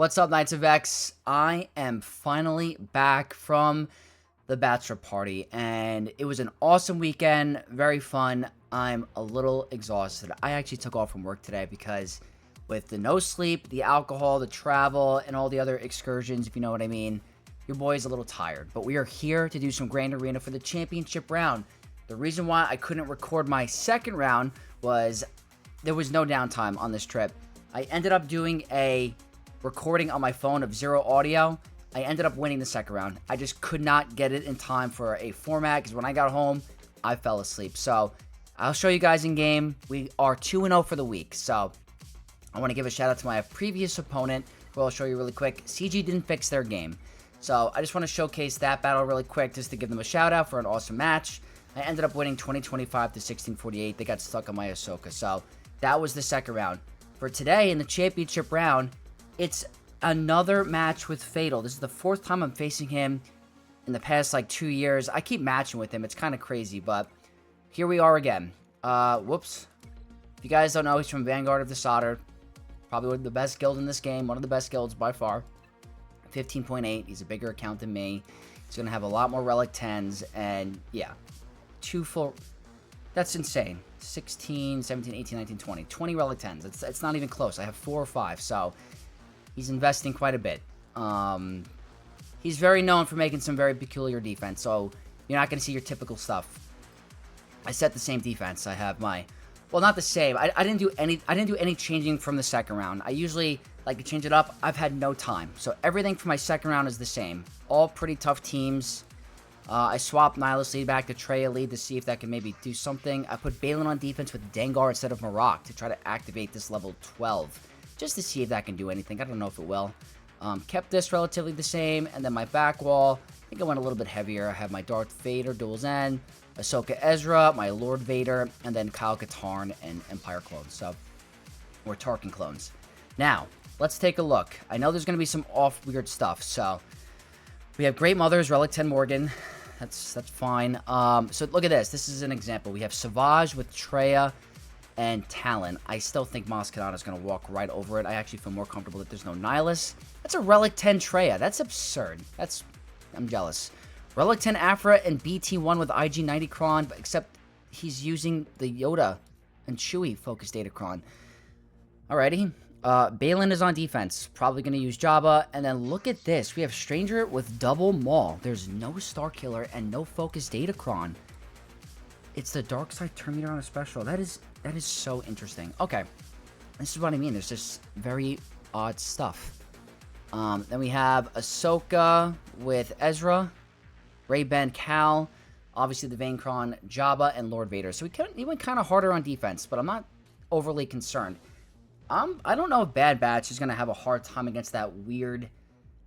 What's up, Knights of X? I am finally back from the bachelor party, and it was an awesome weekend, very fun. I'm a little exhausted. I actually took off from work today because with the no sleep, the alcohol, the travel, and all the other excursions, if you know what I mean, your boy's a little tired. But we are here to do some Grand Arena for the championship round. The reason why I couldn't record my second round was there was no downtime on this trip. I ended up doing a recording on my phone of zero audio. I ended up winning the second round. I just could not get it in time for a format because when I got home, I fell asleep. So I'll show you guys in game. We are 2-0 for the week. So I want to give a shout out to my previous opponent, who I'll show you really quick. CG didn't fix their game. So I just want to showcase that battle really quick just to give them a shout out for an awesome match. I ended up winning 20-25 to 16-48. They got stuck on my Ahsoka. So that was the second round. For today in the championship round, it's another match with Fatal. This is the fourth time I'm facing him in the past, 2 years. I keep matching with him. It's kind of crazy, but here we are again. Whoops. If you guys don't know, he's from Vanguard of the Solder. Probably one of the best guild in this game. One of the best guilds by far. 15.8. He's a bigger account than me. He's going to have a lot more Relic 10s. And, yeah. 2 full... That's insane. 16, 17, 18, 19, 20. 20 Relic 10s. It's not even close. I have 4 or 5, so... He's investing quite a bit. He's very known for making some very peculiar defense, so you're not going to see your typical stuff. I set the same defense. I have my... Well, not the same. I didn't do any changing from the second round. I usually like to change it up. I've had no time. So everything for my second round is the same. All pretty tough teams. I swapped Nihilus lead back to Traya lead to see if that can maybe do something. I put Baylan on defense with Dengar instead of Marak to try to activate this level 12. Just to see if that can do anything. I don't know if it will. Kept this relatively the same. And then my back wall, I think I went a little bit heavier. I have my Darth Vader, Duel Zen, Ahsoka Ezra, my Lord Vader, and then Kyle Katarn and Empire clones. So, or Tarkin clones. Now, let's take a look. I know there's going to be some off weird stuff. So, we have Great Mothers, Relic 10 Morgan. That's fine. So, look at this. This is an example. We have Savage with Traya and Talon. I still think Kanata is going to walk right over it. I actually feel more comfortable that there's no Nihilus. That's a Relic 10 Traya. That's absurd. I'm jealous. Relic 10 Aphra and BT1 with IG Nightsisters, except he's using the Yoda and Chewie focused Datacron. Alrighty. Baylan is on defense. Probably going to use Jabba. And then look at this. We have Stranger with double Maul. There's no Starkiller and no focused Datacron. It's the Dark Side Terminator on a special. That is so interesting. Okay. This is what I mean. There's just very odd stuff. Then we have Ahsoka with Ezra, Ray-Ben, Cal, obviously the Vanecron, Jabba, and Lord Vader. So he went kind of harder on defense, but I'm not overly concerned. I don't know if Bad Batch is going to have a hard time against that weird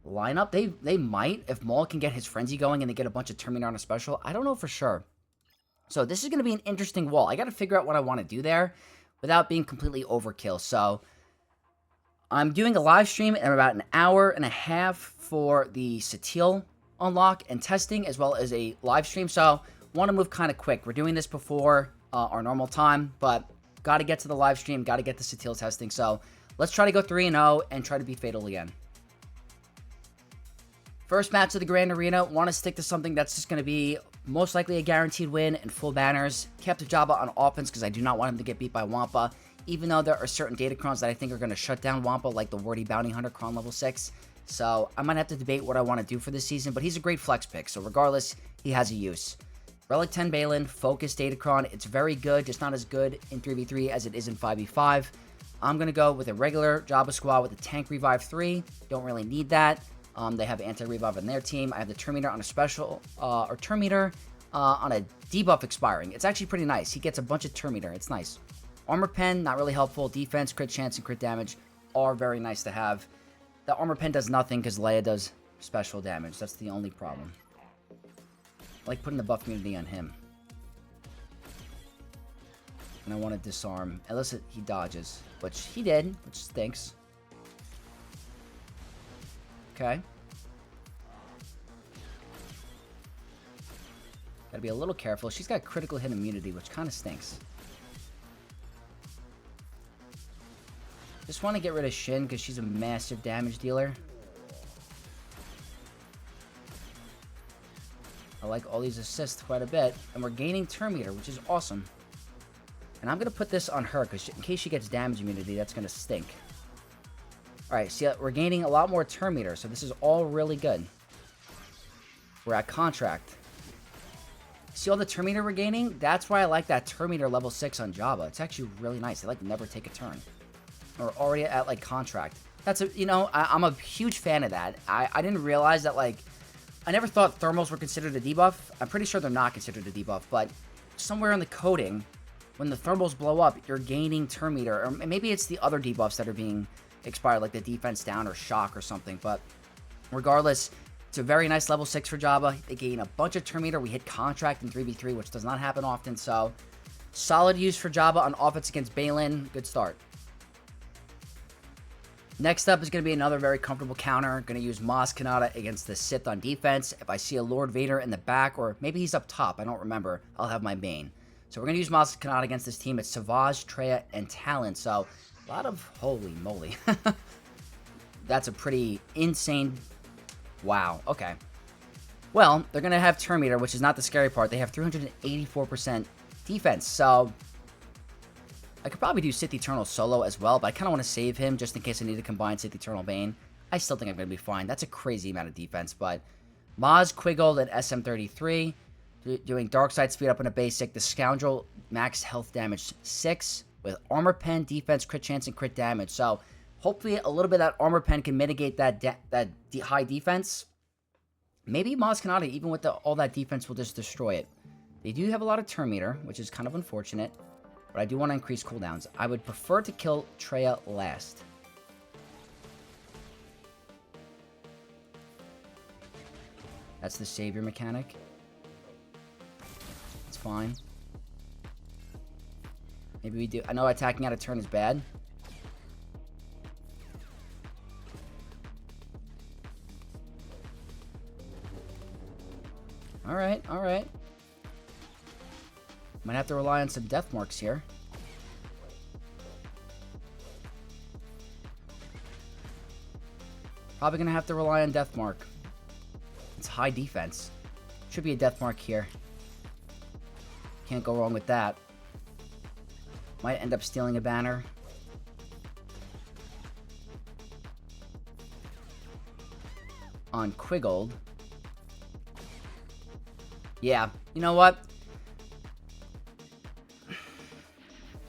lineup. They might, if Maul can get his frenzy going and they get a bunch of Terminator on a special. I don't know for sure. So this is going to be an interesting wall. I got to figure out what I want to do there without being completely overkill. So I'm doing a live stream in about an hour and a half for the Satil unlock and testing, as well as a live stream. So want to move kind of quick. We're doing this before our normal time, but got to get to the live stream, got to get the Satil testing. So let's try to go 3-0 and try to be Fatal again. First match of the Grand Arena. Want to stick to something that's just going to be most likely a guaranteed win and full banners. Kept Jabba on offense because I do not want him to get beat by Wampa. Even though there are certain Datacrons that I think are going to shut down Wampa, like the Wordy Bounty Hunter Cron level 6. So I might have to debate what I want to do for this season, but he's a great flex pick. So regardless, he has a use. Relic 10 Baylan, Focus Datacron. It's very good, just not as good in 3v3 as it is in 5v5. I'm going to go with a regular Jabba squad with a Tank Revive 3. Don't really need that. They have Anti-Revive on their team. I have the Terminator on a special, or Terminator on a debuff expiring. It's actually pretty nice. He gets a bunch of Terminator. It's nice. Armor Pen, not really helpful. Defense, crit chance, and crit damage are very nice to have. The Armor Pen does nothing because Leia does special damage. That's the only problem. I like putting the buff immunity on him. And I want to disarm, unless he dodges, which he did, which stinks. Okay. Gotta be a little careful. She's got critical hit immunity, which kind of stinks. Just want to get rid of Shin because she's a massive damage dealer. I like all these assists quite a bit. And we're gaining turn meter, which is awesome. And I'm going to put this on her because in case she gets damage immunity, that's going to stink. Alright, see, we're gaining a lot more turn meter, so this is all really good. We're at contract. See all the turn meter we're gaining? That's why I like that turn meter level 6 on Jabba. It's actually really nice. They, like, never take a turn. We're already at, like, contract. That's, you know, I'm a huge fan of that. I didn't realize that, like, I never thought thermals were considered a debuff. I'm pretty sure they're not considered a debuff, but somewhere in the coding, when the thermals blow up, you're gaining turn meter. Or maybe it's the other debuffs that are being expired, like the defense down or shock or something. But regardless, it's a very nice level 6 for Jabba. They gain a bunch of turn meter. We hit contract in 3v3, which does not happen often. So, solid use for Jabba on offense against Baylan. Good start. Next up is going to be another very comfortable counter. Going to use Maz Kanata against the Sith on defense. If I see a Lord Vader in the back, or maybe he's up top, I don't remember, I'll have my Bane. So we're going to use Maz Kanata against this team. It's Savage, Traya, and Talon. So, a lot of... Holy moly. That's a pretty insane... Wow, okay. Well, they're going to have turn meter, which is not the scary part. They have 384% defense, so... I could probably do Sith Eternal solo as well, but I kind of want to save him just in case I need to combine Sith Eternal Bane. I still think I'm going to be fine. That's a crazy amount of defense, but... Maz, Quiggold, and SM33. Doing Dark Side speed up on a basic. The Scoundrel, max health damage 6. With Armor Pen, defense, crit chance, and crit damage. So, hopefully a little bit of that Armor Pen can mitigate that high defense. Maybe Maz Kanata, even with all that defense, will just destroy it. They do have a lot of turn meter, which is kind of unfortunate. But I do want to increase cooldowns. I would prefer to kill Traya last. That's the savior mechanic. It's fine. Maybe we do... I know attacking out of turn is bad. Alright, alright. Might have to rely on some death marks here. Probably gonna have to rely on death mark. It's high defense. Should be a death mark here. Can't go wrong with that. Might end up stealing a banner. On Quiggold. Yeah, you know what?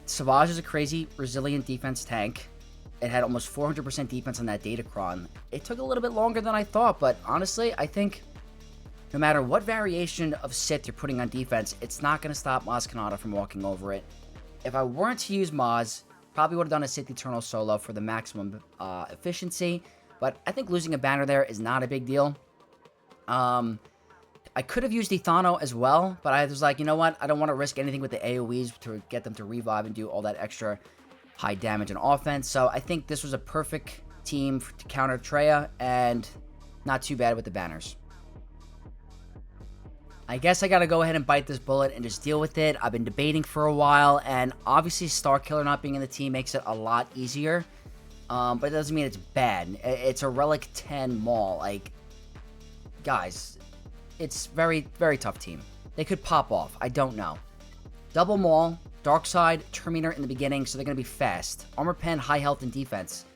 Savage is a crazy, resilient defense tank. It had almost 400% defense on that Datacron. It took a little bit longer than I thought, but honestly, I think no matter what variation of Sith you're putting on defense, it's not going to stop Maz Kanata from walking over it. If I weren't to use Maz, probably would have done a Sith Eternal solo for the maximum efficiency, but I think losing a banner there is not a big deal. I could have used Ethano as well, but I was like, you know what? I don't want to risk anything with the AoEs to get them to revive and do all that extra high damage and offense. So I think this was a perfect team to counter Traya, and not too bad with the banners. I guess I gotta go ahead and bite this bullet and just deal with it. I've been debating for a while, and obviously Starkiller not being in the team makes it a lot easier. But it doesn't mean it's bad. It's a Relic 10 Maul. Like, guys, it's very, very tough team. They could pop off. I don't know. Double Maul, Dark Side, Terminator in the beginning, so they're going to be fast. Armor Pen, high health and defense.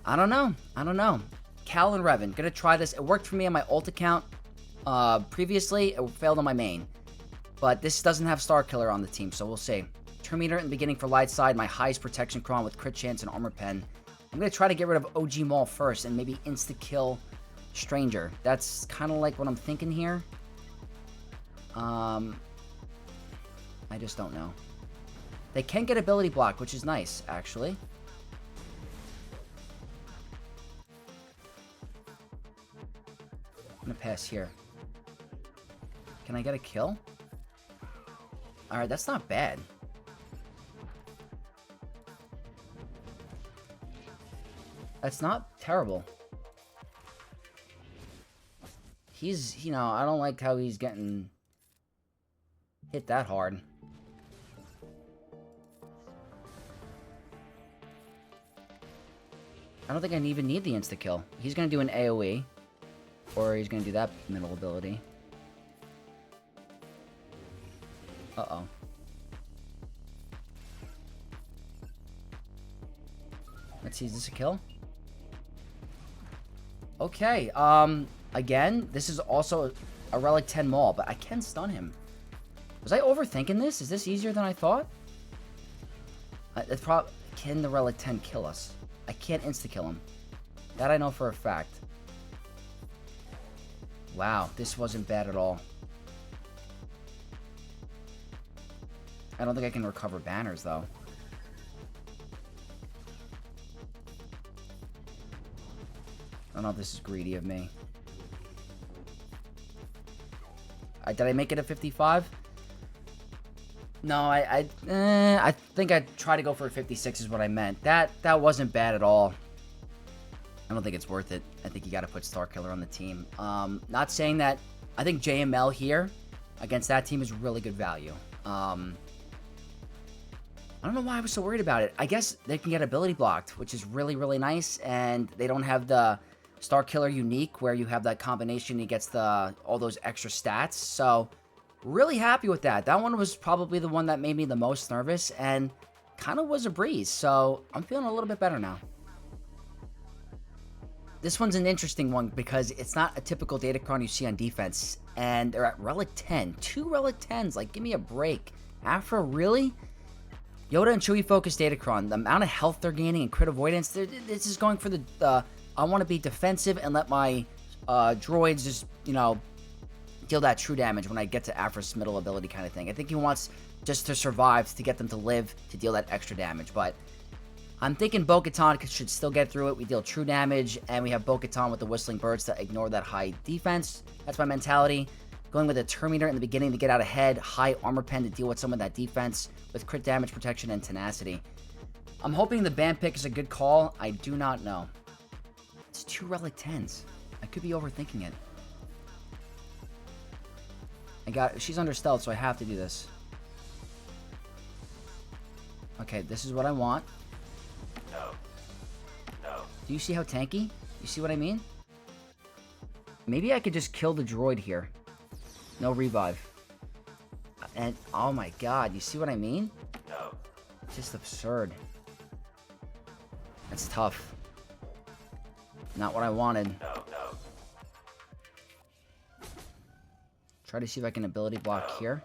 I don't know. I don't know. Cal and Revan, going to try this. It worked for me on my ult account previously. It failed on my main. But this doesn't have Starkiller on the team, so we'll see. Terminator in the beginning for light side, my highest protection cron with crit chance and armor pen. I'm going to try to get rid of OG Maul first and maybe insta-kill Stranger. That's kind of like what I'm thinking here. I just don't know. They can get ability block, which is nice, actually. I'm going to pass here. Can I get a kill? Alright, that's not bad. That's not terrible. He's, you know, I don't like how he's getting hit that hard. I don't think I even need the insta-kill. He's going to do an AoE. Or he's going to do that middle ability. Uh-oh. Let's see, is this a kill? Okay, again, this is also a Relic 10 Maul, but I can stun him. Was I overthinking this? Is this easier than I thought? Can the Relic 10 kill us? I can't insta-kill him. That I know for a fact. Wow, this wasn't bad at all. I don't think I can recover banners, though. I don't know if this is greedy of me. Did I make it a 55? No, I think I tried to go for a 56 is what I meant. That wasn't bad at all. I don't think it's worth it. I think you got to put Starkiller on the team. Not saying that. I think JML here against that team is really good value. I don't know why I was so worried about it. I guess they can get ability blocked, which is really, really nice. And they don't have the Starkiller unique where you have that combination. He gets all those extra stats. So really happy with that. That one was probably the one that made me the most nervous and kind of was a breeze. So I'm feeling a little bit better now. This one's an interesting one because it's not a typical Datacron you see on defense. And they're at Relic 10. 2 Relic 10s. Like, give me a break. Aphra, really? Yoda and Chewie focus Datacron. The amount of health they're gaining and crit avoidance. This is going for the... I want to be defensive and let my droids just, you know, deal that true damage when I get to Aphra's middle ability kind of thing. I think he wants just to survive, to get them to live, to deal that extra damage. But I'm thinking Bo-Katan should still get through it. We deal true damage, and we have Bo-Katan with the Whistling Birds to ignore that high defense. That's my mentality. Going with a Terminator in the beginning to get out ahead, high armor pen to deal with some of that defense, with crit damage, protection, and tenacity. I'm hoping the Bane pick is a good call. I do not know. It's 2 Relic 10s. I could be overthinking it. She's under stealth, so I have to do this. Okay, this is what I want. Do you see how tanky? You see what I mean? Maybe I could just kill the droid here. No revive. And, oh my god, you see what I mean? It's just absurd. That's tough. Not what I wanted. Try to see if I can ability block here.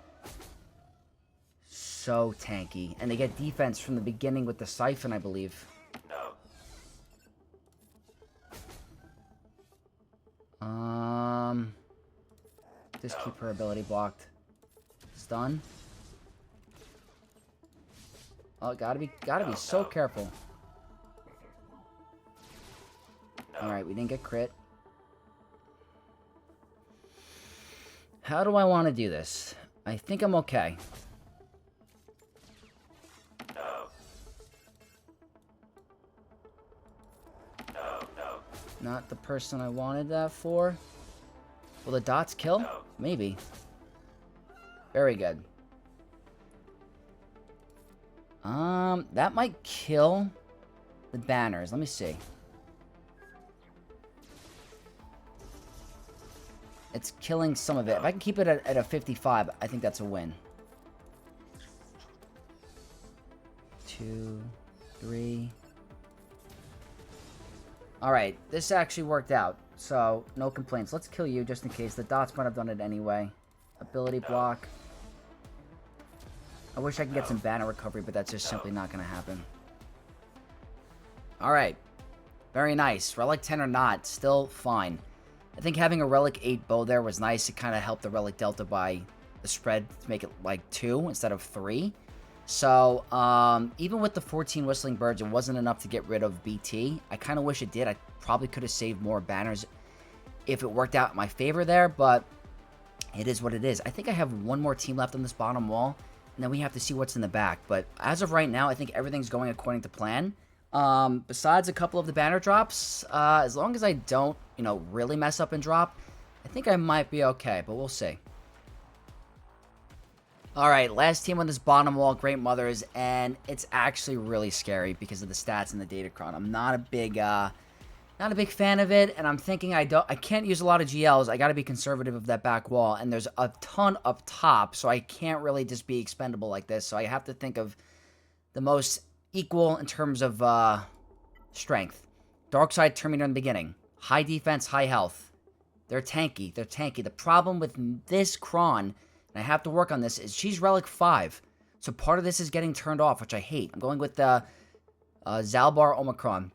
So tanky. And they get defense from the beginning with the Siphon, I believe. Just keep her ability blocked. Stun. Oh, gotta be so careful. Alright, we didn't get crit. How do I want to do this? I think I'm okay. Not the person I wanted that for. Will the dots kill? Maybe. Very good. That might kill the banners. Let me see. It's killing some of it. If I can keep it at a 55, I think that's a win. 2, 3. Alright, this actually worked out. So, no complaints. Let's kill you just in case. The dots might have done it anyway. Ability block. I wish I could get some banner recovery, but that's just simply not going to happen. Alright. Very nice. Relic 10 or not, still fine. I think having a Relic 8 bow there was nice. It kind of helped the Relic Delta by the spread to make it like 2 instead of 3. So, even with the 14 Whistling Birds, it wasn't enough to get rid of BT. I kind of wish it did. I probably could have saved more banners if it worked out in my favor there, but it is what it is. I think I have one more team left on this bottom wall, and then we have to see what's in the back. But as of right now, I think everything's going according to plan. Besides a couple of the banner drops, as long as I don't, you know, really mess up and drop, I think I might be okay, but we'll see. Alright, last team on this bottom wall, Great Mothers, and it's actually really scary because of the stats in the Datacron. I'm not a big fan of it, and I'm thinking I can't use a lot of GLs. I gotta be conservative of that back wall, and there's a ton up top, so I can't really just be expendable like this, so I have to think of the most equal in terms of strength. Dark side Terminator in the beginning. High defense, high health. They're tanky. They're tanky. The problem with this Kron, and I have to work on this, is she's Relic 5. So part of this is getting turned off, which I hate. I'm going with the Zalbar Omicron.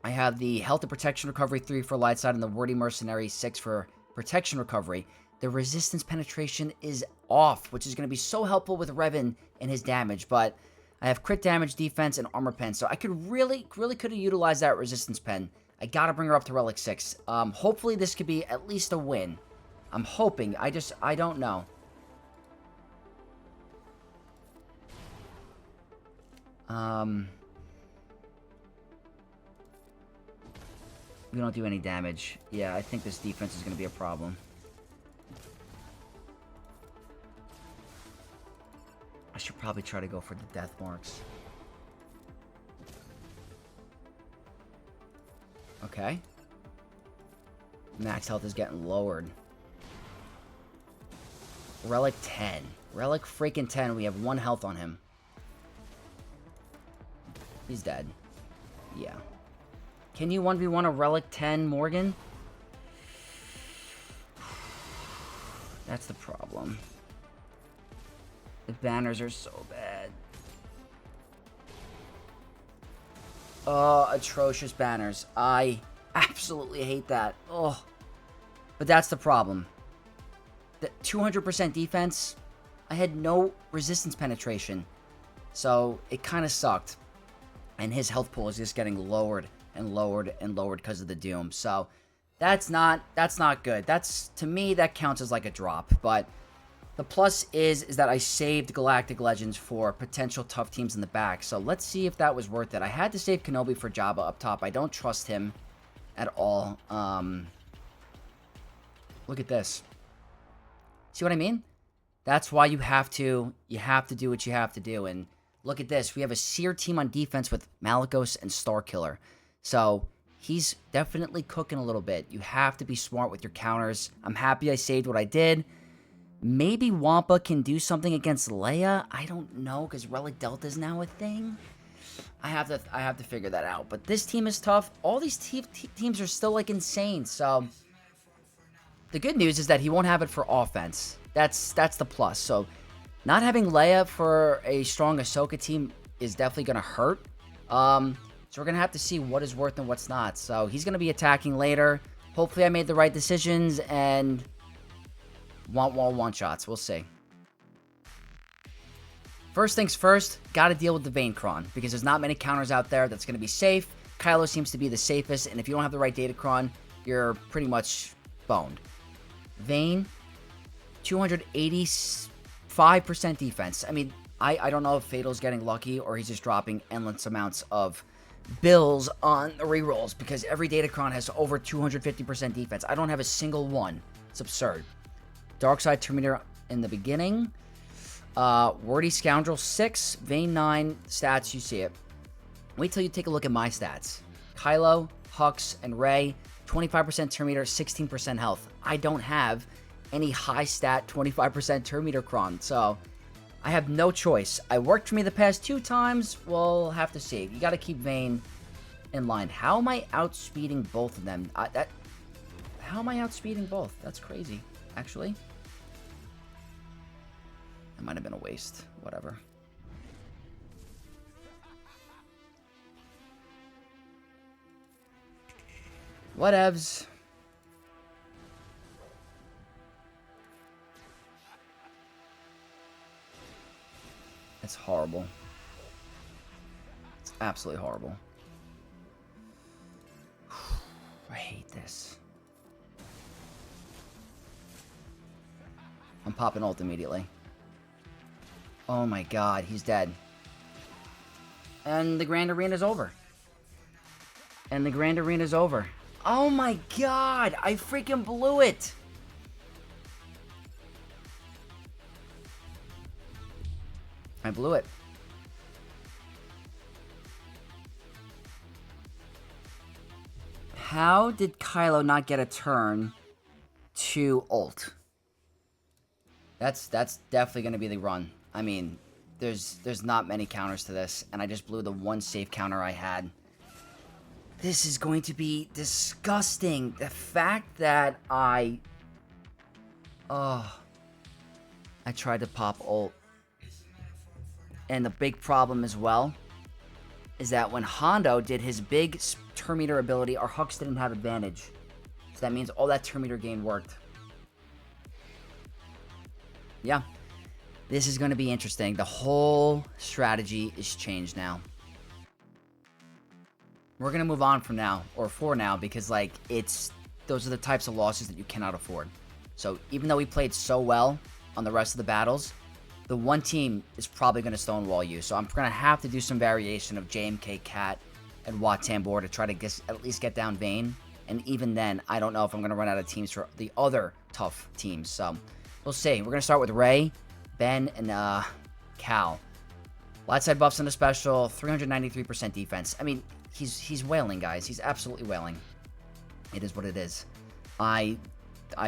I have the Health and Protection Recovery 3 for Light Side and the Wordy Mercenary 6 for Protection Recovery. The Resistance Penetration is off, which is going to be so helpful with Revan and his damage, but I have Crit Damage, Defense, and Armor Pen, so I could really could have utilized that Resistance Pen. I gotta bring her up to Relic 6. Hopefully this could be at least a win. I'm hoping. I don't know. We don't do any damage. Yeah, I think this defense is going to be a problem. I should probably try to go for the death marks. Okay. Max health is getting lowered. Relic 10. Relic freaking 10. We have 1 health on him. He's dead. Yeah. Can you 1v1 a Relic 10 Morgan? That's the problem. The banners are so bad. Oh, atrocious banners. I absolutely hate that. Oh. But that's the problem. The 200% defense, I had no resistance penetration. So, it kind of sucked. And his health pool is just getting lowered and lowered and lowered because of the Doom. So, that's not good. To me, that counts as like a drop. But the plus is that I saved Galactic Legends for potential tough teams in the back. So let's see if that was worth it. I had to save Kenobi for Jabba up top. I don't trust him at all. Look at this. See what I mean? That's why you have to do what you have to do. And look at this. We have a Cere team on defense with Malicos and Starkiller. So he's definitely cooking a little bit. You have to be smart with your counters. I'm happy I saved what I did. Maybe Wampa can do something against Leia. I don't know, because Relic Delta is now a thing. I have to figure that out. But this team is tough. All these teams are still like insane. So the good news is that he won't have it for offense. That's the plus. So not having Leia for a strong Ahsoka team is definitely going to hurt. So we're going to have to see what is worth and what's not. So he's going to be attacking later. Hopefully I made the right decisions and want wall one-shots. We'll see. First things first, got to deal with the Vane Kron, because there's not many counters out there that's going to be safe. Kylo seems to be the safest, and if you don't have the right Datacron, you're pretty much boned. Vane, 285% defense. I mean, I don't know if Fatal's getting lucky or he's just dropping endless amounts of bills on the rerolls, because every Datacron has over 250% defense. I don't have a single one. It's absurd. Darkside Terminator in the beginning. Wordy Scoundrel 6. Vane 9. Stats, you see it. Wait till you take a look at my stats. Kylo, Hux, and Rey. 25% Terminator, 16% health. I don't have any high stat 25% Terminator Kron, so I have no choice. I worked for me the past 2 times. We'll have to see. You got to keep Vane in line. How am I outspeeding both of them? How am I outspeeding both? That's crazy, actually. It might have been a waste. Whatever. Whatevs. It's horrible. It's absolutely horrible. I hate this. I'm popping ult immediately. Oh my god, he's dead. And the Grand Arena's over. And the Grand Arena's over. Oh my god, I freaking blew it. I blew it. How did Kylo not get a turn to ult? That's definitely going to be the run. I mean, there's not many counters to this, and I just blew the one safe counter I had. This is going to be disgusting. The fact that I tried to pop ult. And the big problem as well is that when Hondo did his big turn meter ability, our Hux didn't have advantage. So that means all that turn meter gain worked. Yeah. This is going to be interesting. The whole strategy is changed now. We're going to move on from now, or for now, because, like, those are the types of losses that you cannot afford. So, even though we played so well on the rest of the battles, the one team is probably going to stonewall you. So, I'm going to have to do some variation of JMK, Cat, and Wat Tambor to try to at least get down Vane. And even then, I don't know if I'm going to run out of teams for the other tough teams. So, we'll see. We're going to start with Rey, Ben, and Cal. Light side buffs on the special, 393% defense. I mean, he's wailing, guys. He's absolutely wailing. It is what it is. I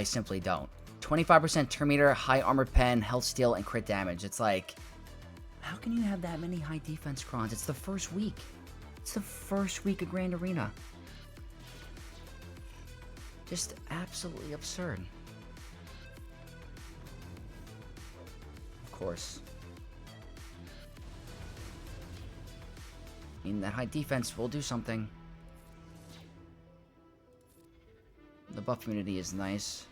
simply don't. 25% turn meter, high armor pen, health steal, and crit damage. It's like, how can you have that many high defense crons? It's the first week. It's the first week of Grand Arena. Just absolutely absurd. Of course. I mean, that high defense will do something. The buff immunity is nice.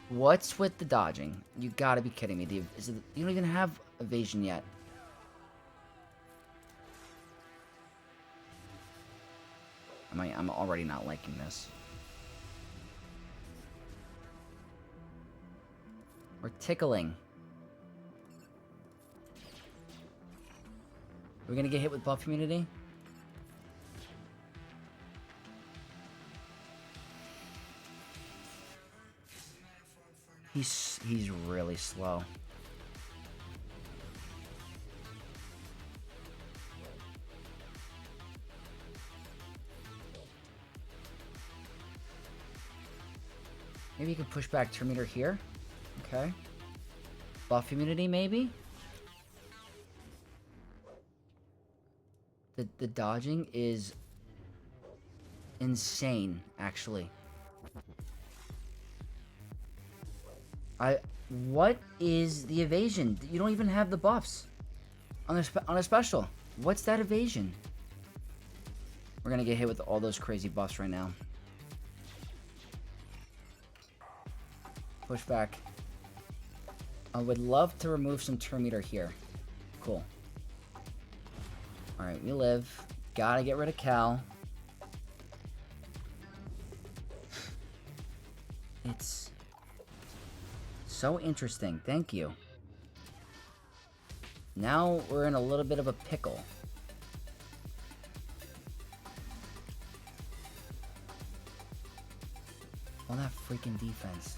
What's with the dodging? You gotta be kidding me. You don't even have evasion yet. I'm already not liking this. We're tickling. We're gonna get hit with buff immunity? He's really slow. Maybe you can push back turn meter here. Okay. Buff immunity, maybe? The dodging is insane, actually. What is the evasion? You don't even have the buffs on a special. What's that evasion? We're gonna get hit with all those crazy buffs right now. Push back. I would love to remove some turn meter here. Cool. Alright, we live. Gotta get rid of Cal. It's so interesting. Thank you. Now we're in a little bit of a pickle. All that freaking defense.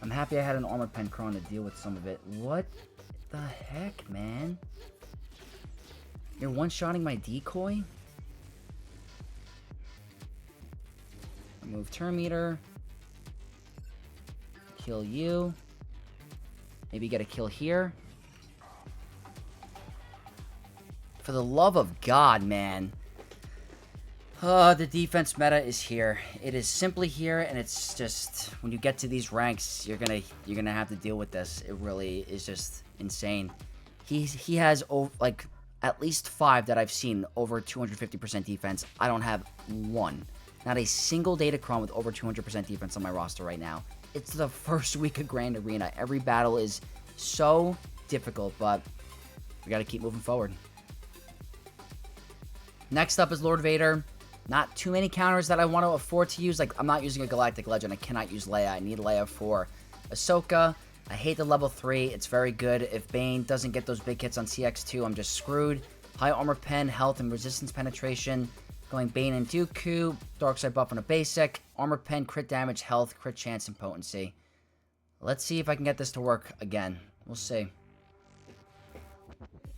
I'm happy I had an armor pen cron to deal with some of it. What the heck, man? You're one-shotting my decoy? Remove turn meter. Kill you. Maybe get a kill here. For the love of God, man. The defense meta is here. It is simply here, and it's just when you get to these ranks, you're gonna have to deal with this. It really is just insane. He has like at least 5 that I've seen over 250% defense. I don't have one. Not a single Datacron with over 200% defense on my roster right now. It's the first week of Grand Arena. Every battle is so difficult, but we gotta keep moving forward. Next up is Lord Vader. Not too many counters that I want to afford to use. Like, I'm not using a Galactic Legend. I cannot use Leia. I need Leia for Ahsoka. I hate the level 3. It's very good. If Bane doesn't get those big hits on CX2, I'm just screwed. High armor pen, health, and resistance penetration. Going Bane and Dooku. Dark side buff on a basic. Armor pen, crit damage, health, crit chance, and potency. Let's see if I can get this to work again. We'll see.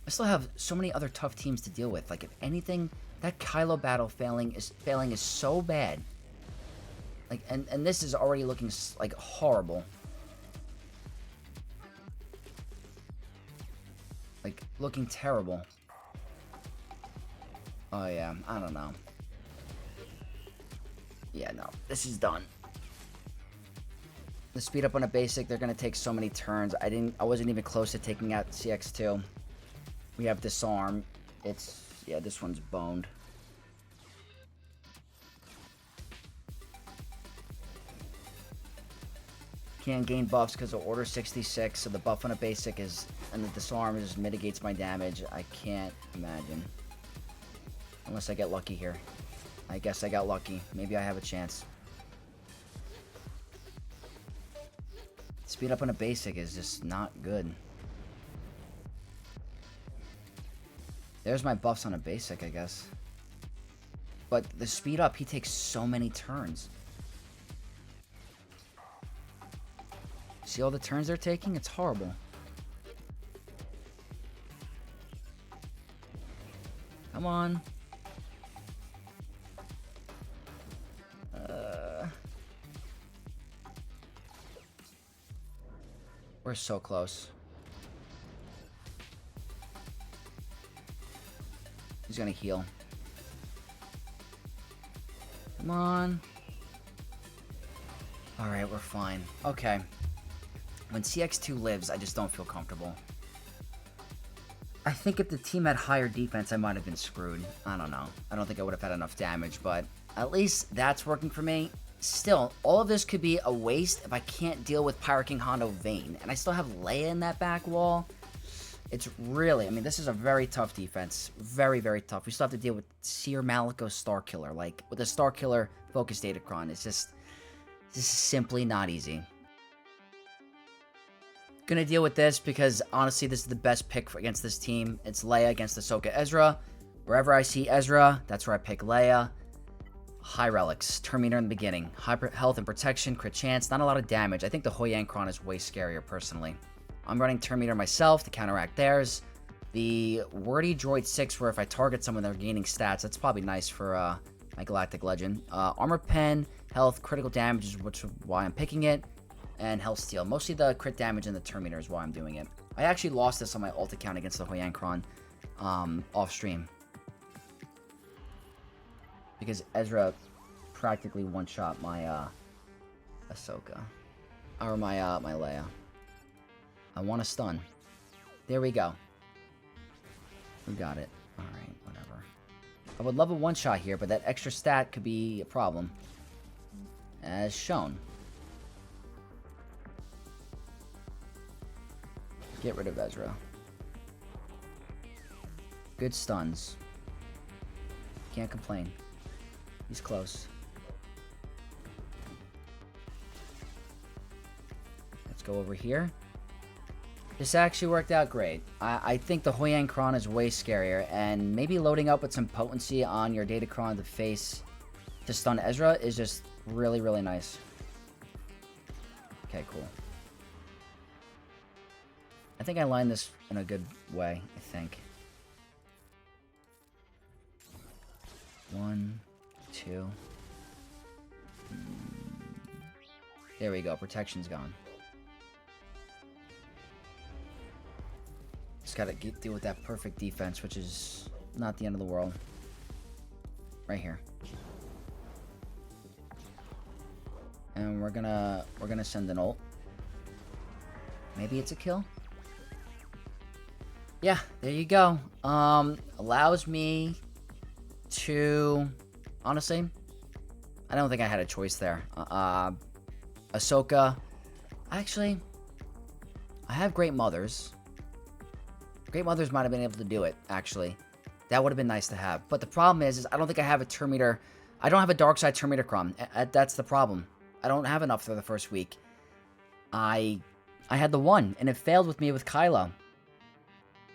I still have so many other tough teams to deal with. Like, if anything, that Kylo battle failing is so bad. Like, and this is already looking, like, horrible. Like, looking terrible. Oh, yeah. I don't know. Yeah, no. This is done. The speed up on a basic, they're going to take so many turns. I wasn't even close to taking out CX2. We have disarm. Yeah, this one's boned. Can't gain buffs because of Order 66, so the buff on a basic is, and the disarm just mitigates my damage. I can't imagine. Unless I get lucky here. I guess I got lucky. Maybe I have a chance. Speed up on a basic is just not good. There's my buffs on a basic, I guess. But the speed up, he takes so many turns. See all the turns they're taking? It's horrible. Come on. We're so close. He's gonna heal. Come on. Alright, we're fine. Okay. When CX2 lives, I just don't feel comfortable. I think if the team had higher defense, I might have been screwed. I don't know. I don't think I would have had enough damage, but at least that's working for me. Still, all of this could be a waste if I can't deal with Pirate King Hondo Vane. And I still have Leia in that back wall. It's really, I mean, this is a very tough defense. Very, very tough. We still have to deal with Cere Malicos Starkiller. Like, with a Starkiller focused Datacron, it's just simply not easy. Gonna deal with this because, honestly, this is the best pick against this team. It's Leia against Ahsoka Ezra. Wherever I see Ezra, that's where I pick Leia. High relics, turn meter in the beginning, high health and protection, crit chance, not a lot of damage. I think the Hoyankron is way scarier personally. I'm running turn meter myself to counteract theirs. The wordy droid 6, where if I target someone they're gaining stats, that's probably nice for my Galactic Legend. Armor pen, health, critical damage, which is why I'm picking it, and health steal. Mostly the crit damage and the turn meter is why I'm doing it. I actually lost this on my ult account against the Hoyankron off stream. Because Ezra practically one-shot my Ahsoka. Or my Leia. I want a stun. There we go. We got it. Alright, whatever. I would love a one-shot here, but that extra stat could be a problem. As shown. Get rid of Ezra. Good stuns. Can't complain. He's close. Let's go over here. This actually worked out great. I think the Hoyankron is way scarier, and maybe loading up with some potency on your Datacron to face to stun Ezra is just really, really nice. Okay, cool. I think I lined this in a good way, I think. 1, 2. There we go. Protection's gone. Just gotta deal with that perfect defense, which is not the end of the world. Right here. And we're gonna send an ult. Maybe it's a kill. Yeah, there you go. Allows me to, honestly, I don't think I had a choice there. Ahsoka. Actually, I have Great Mothers. Great Mothers might have been able to do it, actually. That would have been nice to have. But the problem is I don't think I have a turn meter. I don't have a dark side turn meter crom. That's the problem. I don't have enough for the first week. I had the one, and it failed with me with Kylo.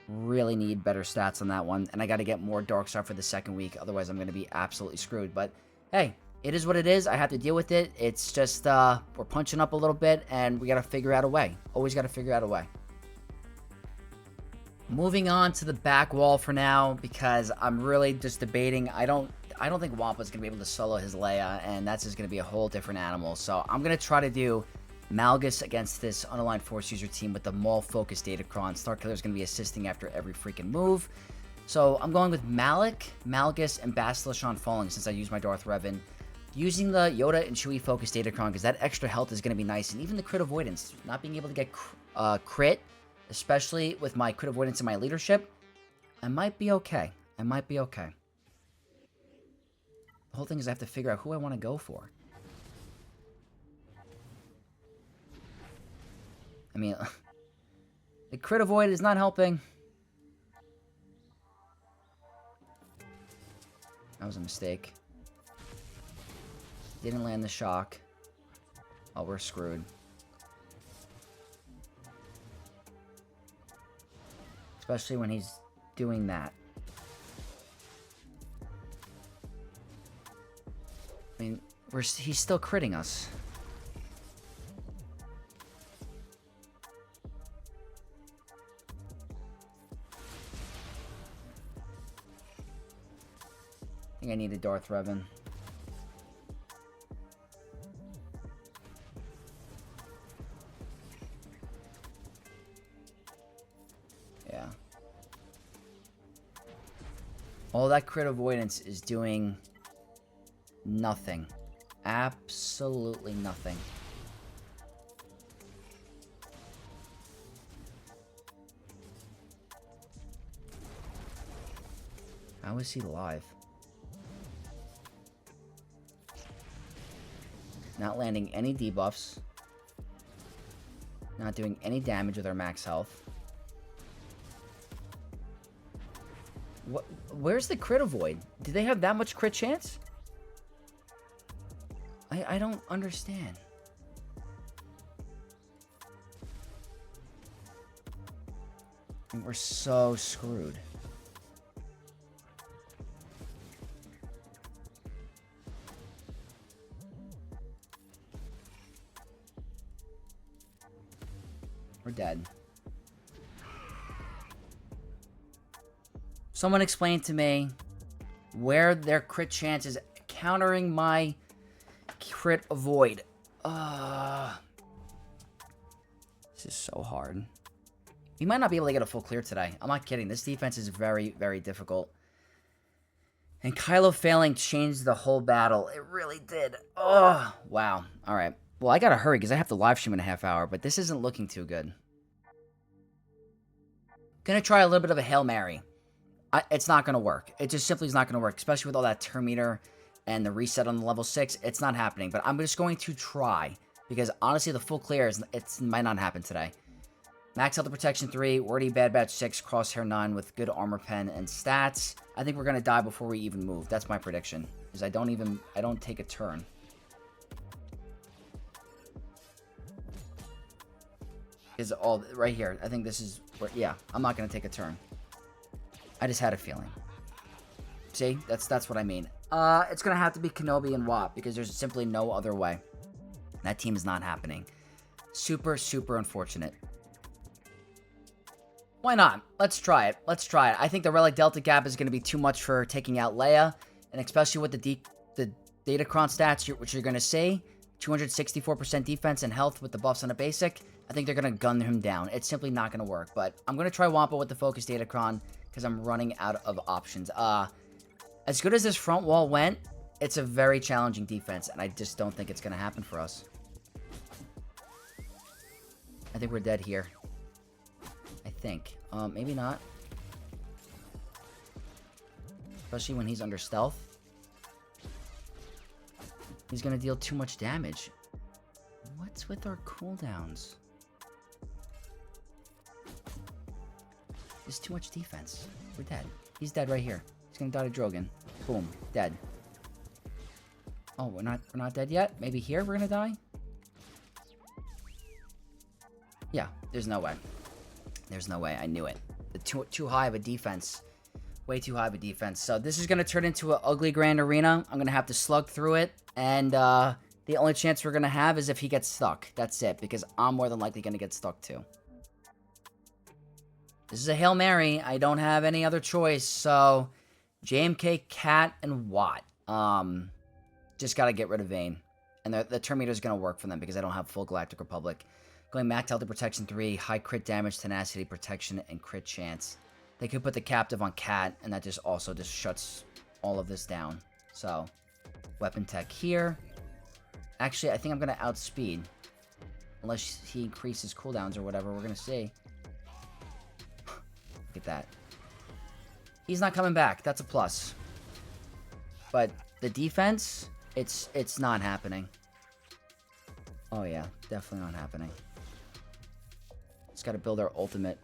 Really need better stats on that one, and I got to get more dark side for the second week. Otherwise, I'm going to be absolutely screwed. But hey, it is what it is. I have to deal with it. It's just, we're punching up a little bit, and we got to figure out a way. Always got to figure out a way. Moving on to the back wall for now, because I'm really just debating. I don't think Wampa's going to be able to solo his Leia, and that's just going to be a whole different animal. So I'm going to try to do Malgus against this unaligned Force user team with the Maul focused Datacron. Starkiller's going to be assisting after every freaking move. So I'm going with Malgus, and Basilisk on Falling since I used my Darth Revan. Using the Yoda and Chewie focused Datacron because that extra health is going to be nice. And even the crit avoidance, not being able to get crit, especially with my crit avoidance and my leadership, I might be okay. I might be okay. The whole thing is I have to figure out who I want to go for. I mean, the crit avoid is not helping. That was a mistake. Didn't land the shock. Oh, we're screwed. Especially when he's doing that. I mean, he's still critting us. I think I need a Darth Revan. Yeah. All that crit avoidance is doing nothing. Absolutely nothing. How is he alive? Not landing any debuffs. Not doing any damage with our max health. Where's the crit avoid? Do they have that much crit chance? I don't understand. We're so screwed. We're dead. Someone explain to me where their crit chance is countering my crit avoid. This is so hard. We might not be able to get a full clear today. I'm not kidding. This defense is very, very difficult. And Kylo failing changed the whole battle. It really did. Oh, wow. All right. Well, I gotta hurry because I have to live stream in a half hour, but this isn't looking too good. Gonna try a little bit of a Hail Mary. It's not gonna work. It just simply is not gonna work, especially with all that turn meter and the reset on the level 6. It's not happening, but I'm just going to try because honestly, the full clear might not happen today. Max health protection 3, wordy bad batch 6, crosshair 9 with good armor pen and stats. I think we're gonna die before we even move. That's my prediction. Is I don't take a turn. Is all right here. I think this is where, yeah, I'm not gonna take a turn. I just had a feeling. See, that's what I mean. It's gonna have to be Kenobi and Watt because there's simply no other way. That team is not happening. Super, super unfortunate. Why not? Let's try it. Let's try it. I think the Relic Delta gap is going to be too much for taking out Leia, and especially with the Datacron stats, which you're going to see, 264% defense and health with the buffs on a basic. I think they're going to gun him down. It's simply not going to work, but I'm going to try Wampa with the Focus Datacron because I'm running out of options. As good as this front wall went, it's a very challenging defense, and I just don't think it's going to happen for us. I think we're dead here. I think. Maybe not. Especially when he's under stealth. He's gonna deal too much damage. What's with our cooldowns? There's too much defense. We're dead. He's dead right here. He's gonna die to Drogon. Boom. Dead. Oh, we're not dead yet? Maybe here we're gonna die? Yeah, there's no way. There's no way. I knew it. The too high of a defense Way too high of a defense. So this is going to turn into an ugly grand arena. I'm going to have to slug through it. And the only chance we're going to have is if he gets stuck. That's it. Because I'm more than likely going to get stuck too. This is a Hail Mary. I don't have any other choice. So JMK, Cat, and Watt. Just got to get rid of Vane. And the Terminator is going to work for them because I don't have full Galactic Republic. Going max health to protection 3, high crit damage, tenacity, protection, and crit chance. They could put the captive on Cat, and that just also just shuts all of this down. So, weapon tech here. Actually, I think I'm going to outspeed. Unless he increases cooldowns or whatever, we're going to see. Look at that. He's not coming back. That's a plus. But the defense, it's not happening. Oh yeah, definitely not happening. Just got to build our ultimate.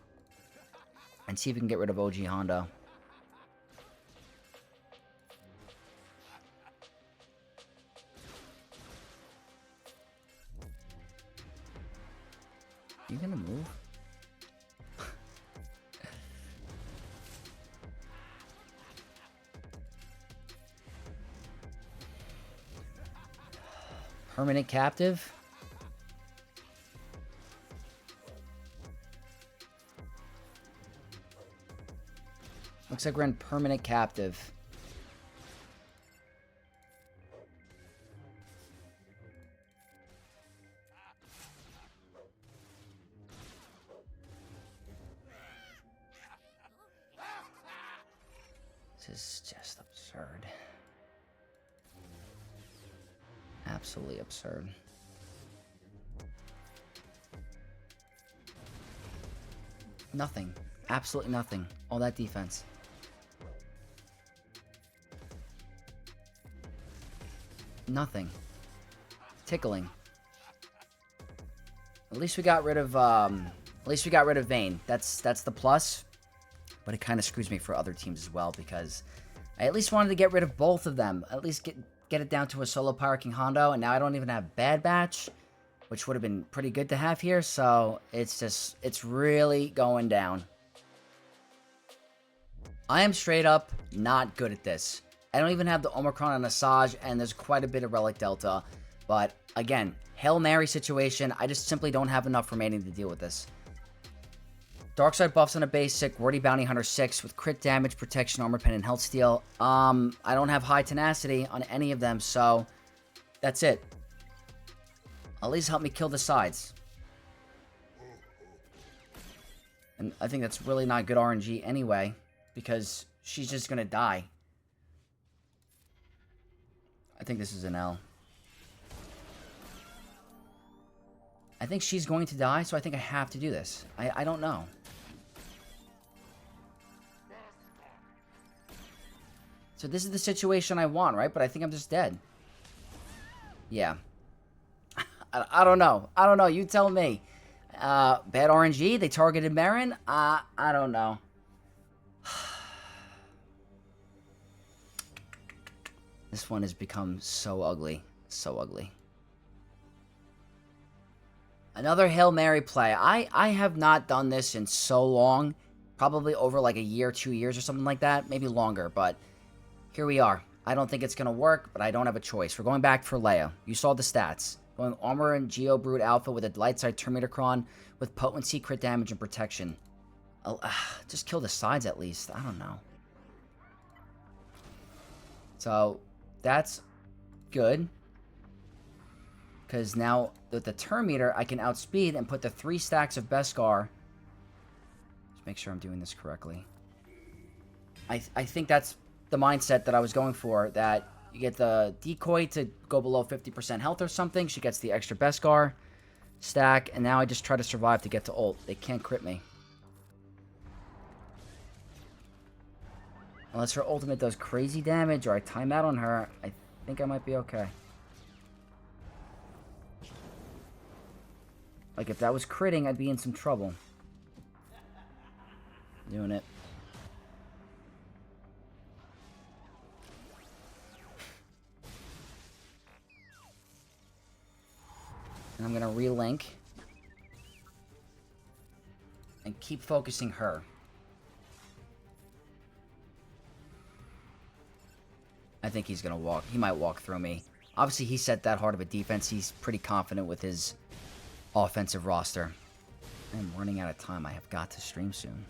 And see if we can get rid of OG Hondo. You gonna move? Permanent captive? Looks like we're in permanent captive. This is just absurd. Absolutely absurd. Nothing. Absolutely nothing. All that defense. Nothing. Tickling. At least we got rid of Vane. That's the plus. But it kind of screws me for other teams as well because I at least wanted to get rid of both of them. At least get it down to a solo Power King Hondo, and now I don't even have Bad Batch, which would have been pretty good to have here. So it's really going down. I am straight up not good at this. I don't even have the Omicron and Asajj, and there's quite a bit of Relic Delta. But, again, Hail Mary situation. I just simply don't have enough remaining to deal with this. Darkside buffs on a basic, Wordy Bounty Hunter 6 with crit damage, protection, armor pen, and health steal. I don't have high tenacity on any of them, so that's it. At least help me kill the sides. And I think that's really not good RNG anyway, because she's just going to die. I think this is an L. I think she's going to die, so I think I have to do this. I don't know. So this is the situation I want, right? But I think I'm just dead. Yeah. I don't know. I don't know. You tell me. Bad RNG? They targeted Marin? I don't know. This one has become so ugly. So ugly. Another Hail Mary play. I have not done this in so long. Probably over like a year, 2 years or something like that. Maybe longer, but here we are. I don't think it's going to work, but I don't have a choice. We're going back for Leia. You saw the stats. Going Armor and Geo Brood Alpha with a light side Terminatorcron with potency, crit damage, and protection. Just kill the sides at least. I don't know. So, that's good. Because now, with the Terminator, I can outspeed and put the 3 stacks of Beskar. Just make sure I'm doing this correctly. I think that's the mindset that I was going for. That you get the decoy to go below 50% health or something. She gets the extra Beskar stack. And now I just try to survive to get to ult. They can't crit me. Unless her ultimate does crazy damage or I time out on her, I think I might be okay. Like, if that was critting, I'd be in some trouble. Doing it. And I'm going to relink. And keep focusing her. think he's going to walk. He might walk through me. Obviously, he set that hard of a defense. He's pretty confident with his offensive roster. I'm running out of time. I have got to stream soon.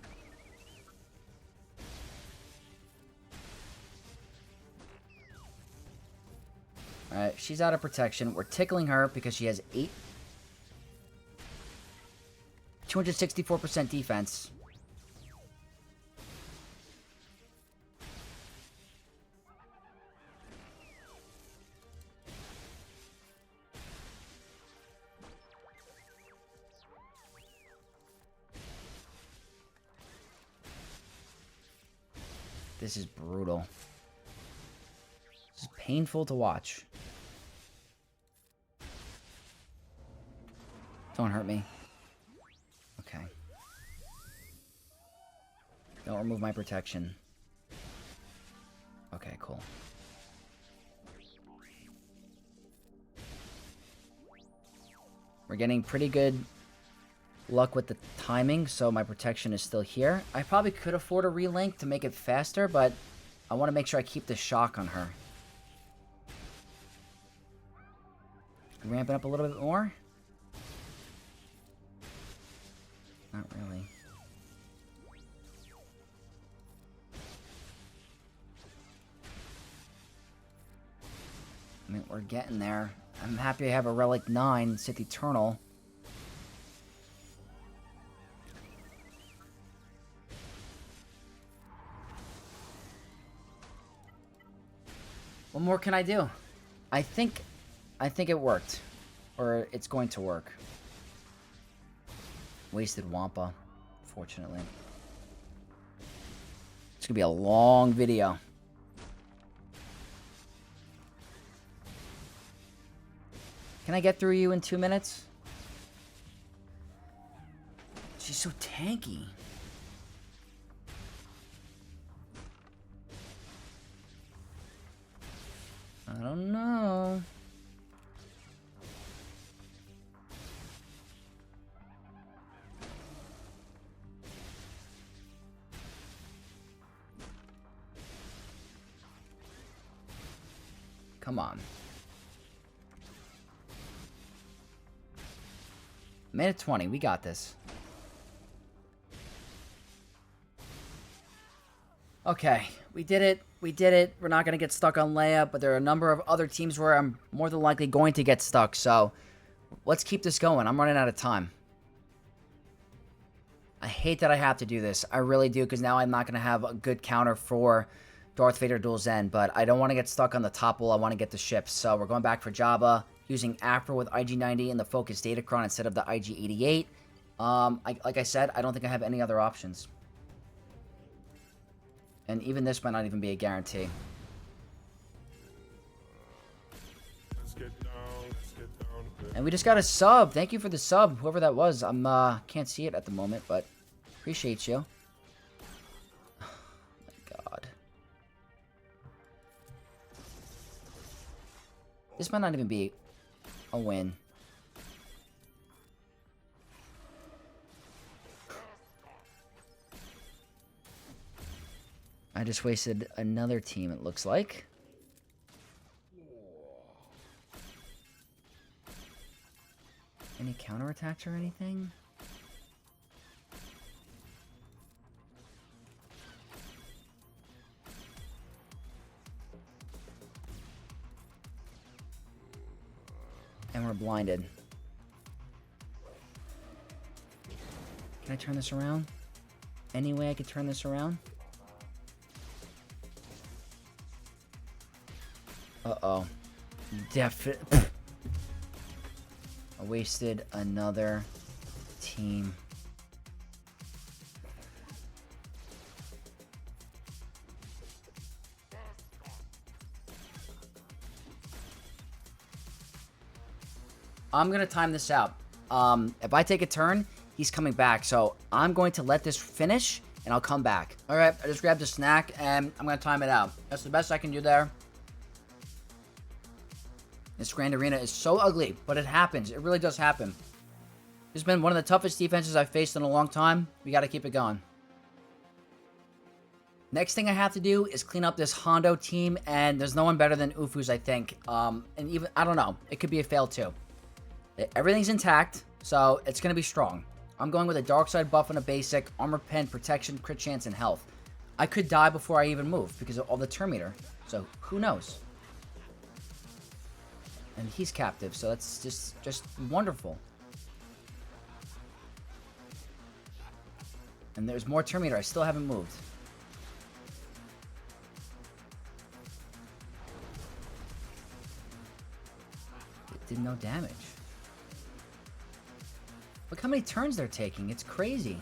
Alright, she's out of protection. We're tickling her because she has 264% defense. This is brutal. This is painful to watch. Don't hurt me. Okay. Don't remove my protection. Okay, cool. We're getting pretty good luck with the timing, so my protection is still here. I probably could afford a relink to make it faster, but I want to make sure I keep the shock on her. Ramp it up a little bit more. Not really. I mean, we're getting there. I'm happy I have a Relic 9, Sith Eternal. What more can I do? I think it worked. Or it's going to work. Wasted Wampa, fortunately. It's gonna be a long video. Can I get through you in 2 minutes? She's so tanky. I don't know. Come on. Minute 20. We got this. Okay. We did it. We did it. We're not going to get stuck on Leia, but there are a number of other teams where I'm more than likely going to get stuck. So, let's keep this going. I'm running out of time. I hate that I have to do this. I really do, because now I'm not going to have a good counter for Darth Vader Duel Zen, but I don't want to get stuck on the top wall. I want to get the ships. So we're going back for Jabba, using Aphra with IG-90 and the Focus Datacron instead of the IG-88. Like I said, I don't think I have any other options. And even this might not even be a guarantee. And we just got a sub. Thank you for the sub, whoever that was. Can't see it at the moment, but appreciate you. Oh my God. This might not even be a win. I just wasted another team, it looks like. Any counterattacks or anything? And we're blinded. Can I turn this around? Any way I could turn this around? Uh-oh. Definitely. I wasted another team. I'm going to time this out. If I take a turn, he's coming back. So I'm going to let this finish, and I'll come back. All right, I just grabbed a snack, and I'm going to time it out. That's the best I can do there. This Grand Arena is so ugly, but it happens. It really does happen. This has been one of the toughest defenses I've faced in a long time. We got to keep it going. Next thing I have to do is clean up this Hondo team, and there's no one better than Ufus, I think. And even, I don't know, it could be a fail too. Everything's intact, so it's going to be strong. I'm going with a dark side buff and a basic, armor pen, protection, crit chance, and health. I could die before I even move because of all the turn meter, so who knows? And he's captive, so that's just wonderful. And there's more turn meter. I still haven't moved. It did no damage. Look how many turns they're taking. It's crazy.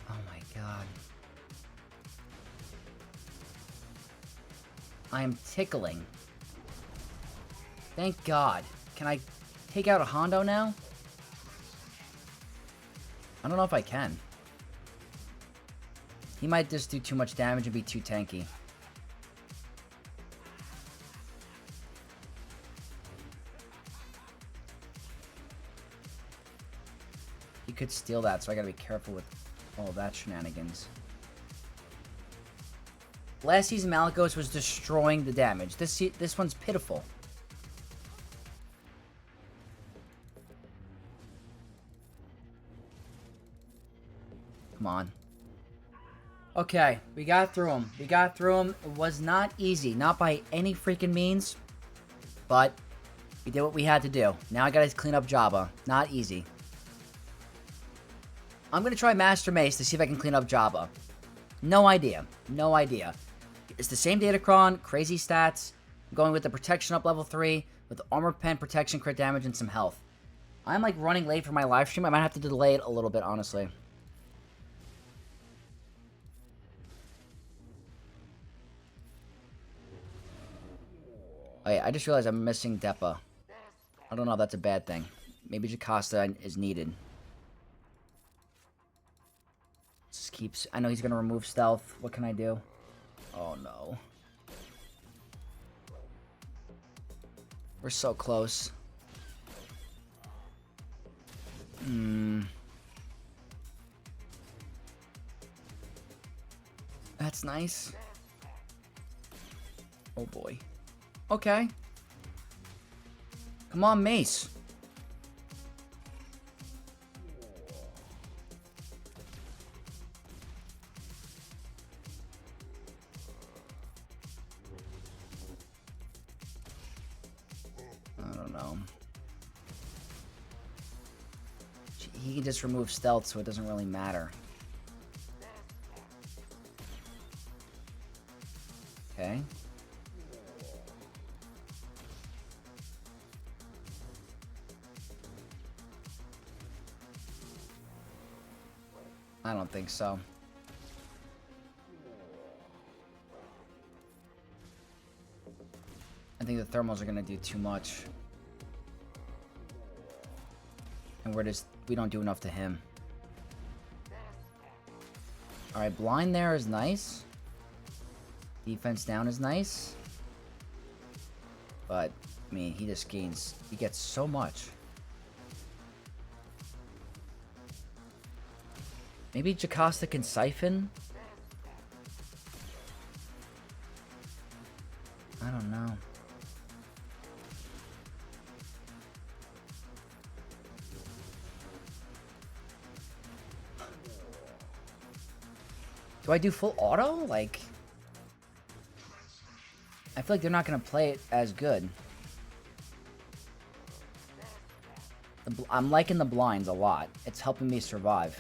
Oh my god. I am tickling. Thank God. Can I take out a Hondo now? I don't know if I can. He might just do too much damage and be too tanky. He could steal that, so I gotta be careful with all of that shenanigans. Last season, Malicos was destroying the damage. This one's pitiful. Come on. Okay, we got through him. We got through him. It was not easy. Not by any freaking means. But we did what we had to do. Now I gotta clean up Jabba. Not easy. I'm gonna try Master Mace to see if I can clean up Jabba. No idea. No idea. It's the same Datacron, crazy stats. I'm going with the protection up level 3, with the armor pen, protection, crit damage, and some health. I'm like running late for my live stream. I might have to delay it a little bit, honestly. Oh yeah, I just realized I'm missing Depa. I don't know if that's a bad thing. Maybe Jocasta is needed. Just keeps... I know he's going to remove stealth. What can I do? Oh no. We're so close. That's nice. Oh boy. Okay. Come on, Mace. I don't know. He can just remove stealth, so it doesn't really matter. Okay. I don't think so. I think the thermals are going to do too much. And we don't do enough to him. Alright, blind there is nice. Defense down is nice. But, I mean, he gets so much. Maybe Jocasta can siphon? I don't know. Do I do full auto? Like... I feel like they're not going to play it as good. I'm liking the blinds a lot. It's helping me survive.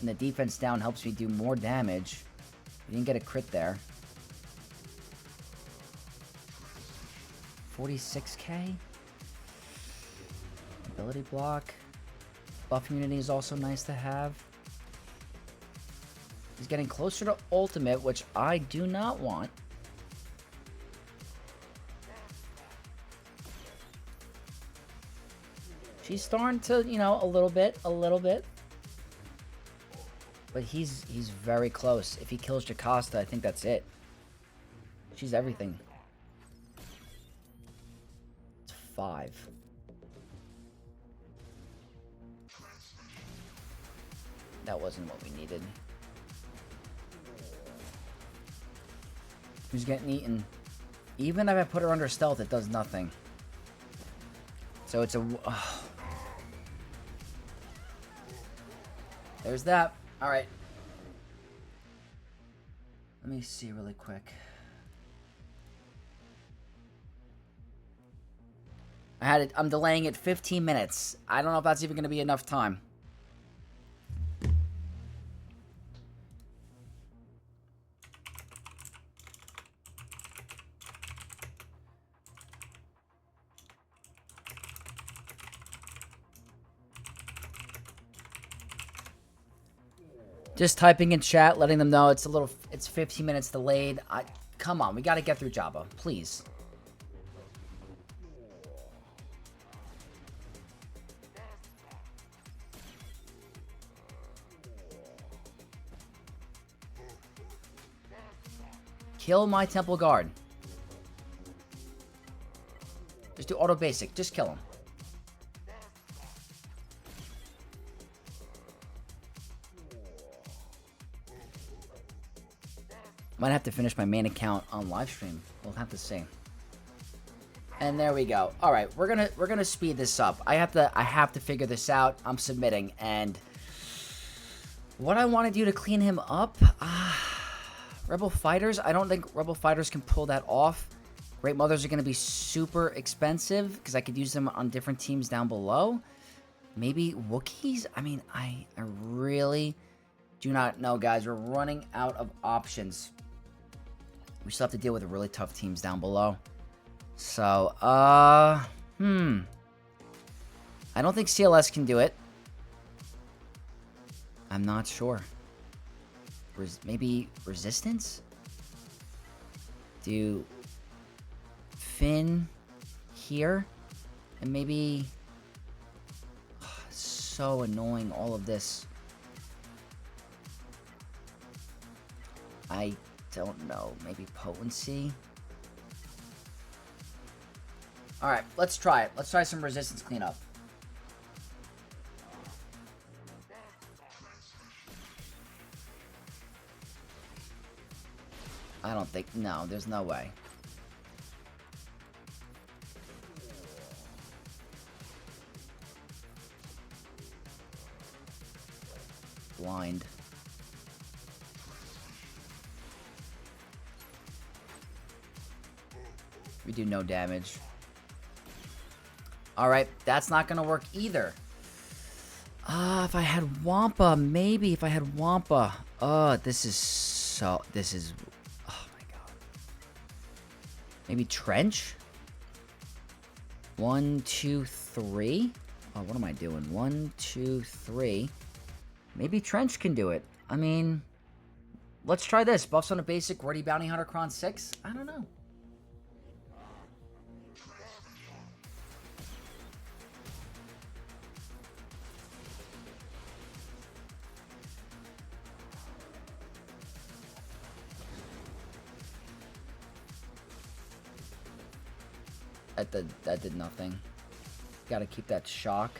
And the defense down helps me do more damage. We didn't get a crit there. 46k? Ability block. Buff immunity is also nice to have. He's getting closer to ultimate, which I do not want. She's starting to, you know, a little bit. But he's very close. If he kills Jocasta, I think that's it. She's everything. It's 5. That wasn't what we needed. Who's getting eaten? Even if I put her under stealth, it does nothing. So it's a... There's that. Alright. Let me see really quick. I'm delaying it 15 minutes. I don't know if that's even going to be enough time. Just typing in chat, letting them know it's 15 minutes delayed. Come on, we got to get through Jabba, please. Kill my temple guard. Just do auto basic. Just kill him. Might have to finish my main account on live stream. We'll have to see. And there we go. All right, we're gonna speed this up. I have to figure this out. I'm submitting, and what I want to do to clean him up. Rebel fighters. I don't think Rebel fighters can pull that off. Great Mothers are going to be super expensive because I could use them on different teams down below. Maybe Wookiees? I mean, I really do not know, guys. We're running out of options. We still have to deal with really tough teams down below. So, I don't think CLS can do it. I'm not sure. Maybe Resistance? Do Finn here? And maybe... so annoying, all of this. I don't know. Maybe Potency? Alright, let's try it. Let's try some Resistance cleanup. I don't think... no, there's no way. Blind. We do no damage. Alright, that's not gonna work either. If I had Wampa, maybe if I had Wampa. This is... oh my god. Maybe Trench? 1, 2, 3. Oh, what am I doing? 1, 2, 3. Maybe Trench can do it. I mean, let's try this. Buffs on a basic, Wordy Bounty Hunter Cron 6? I don't know. That did nothing. Gotta keep that shock.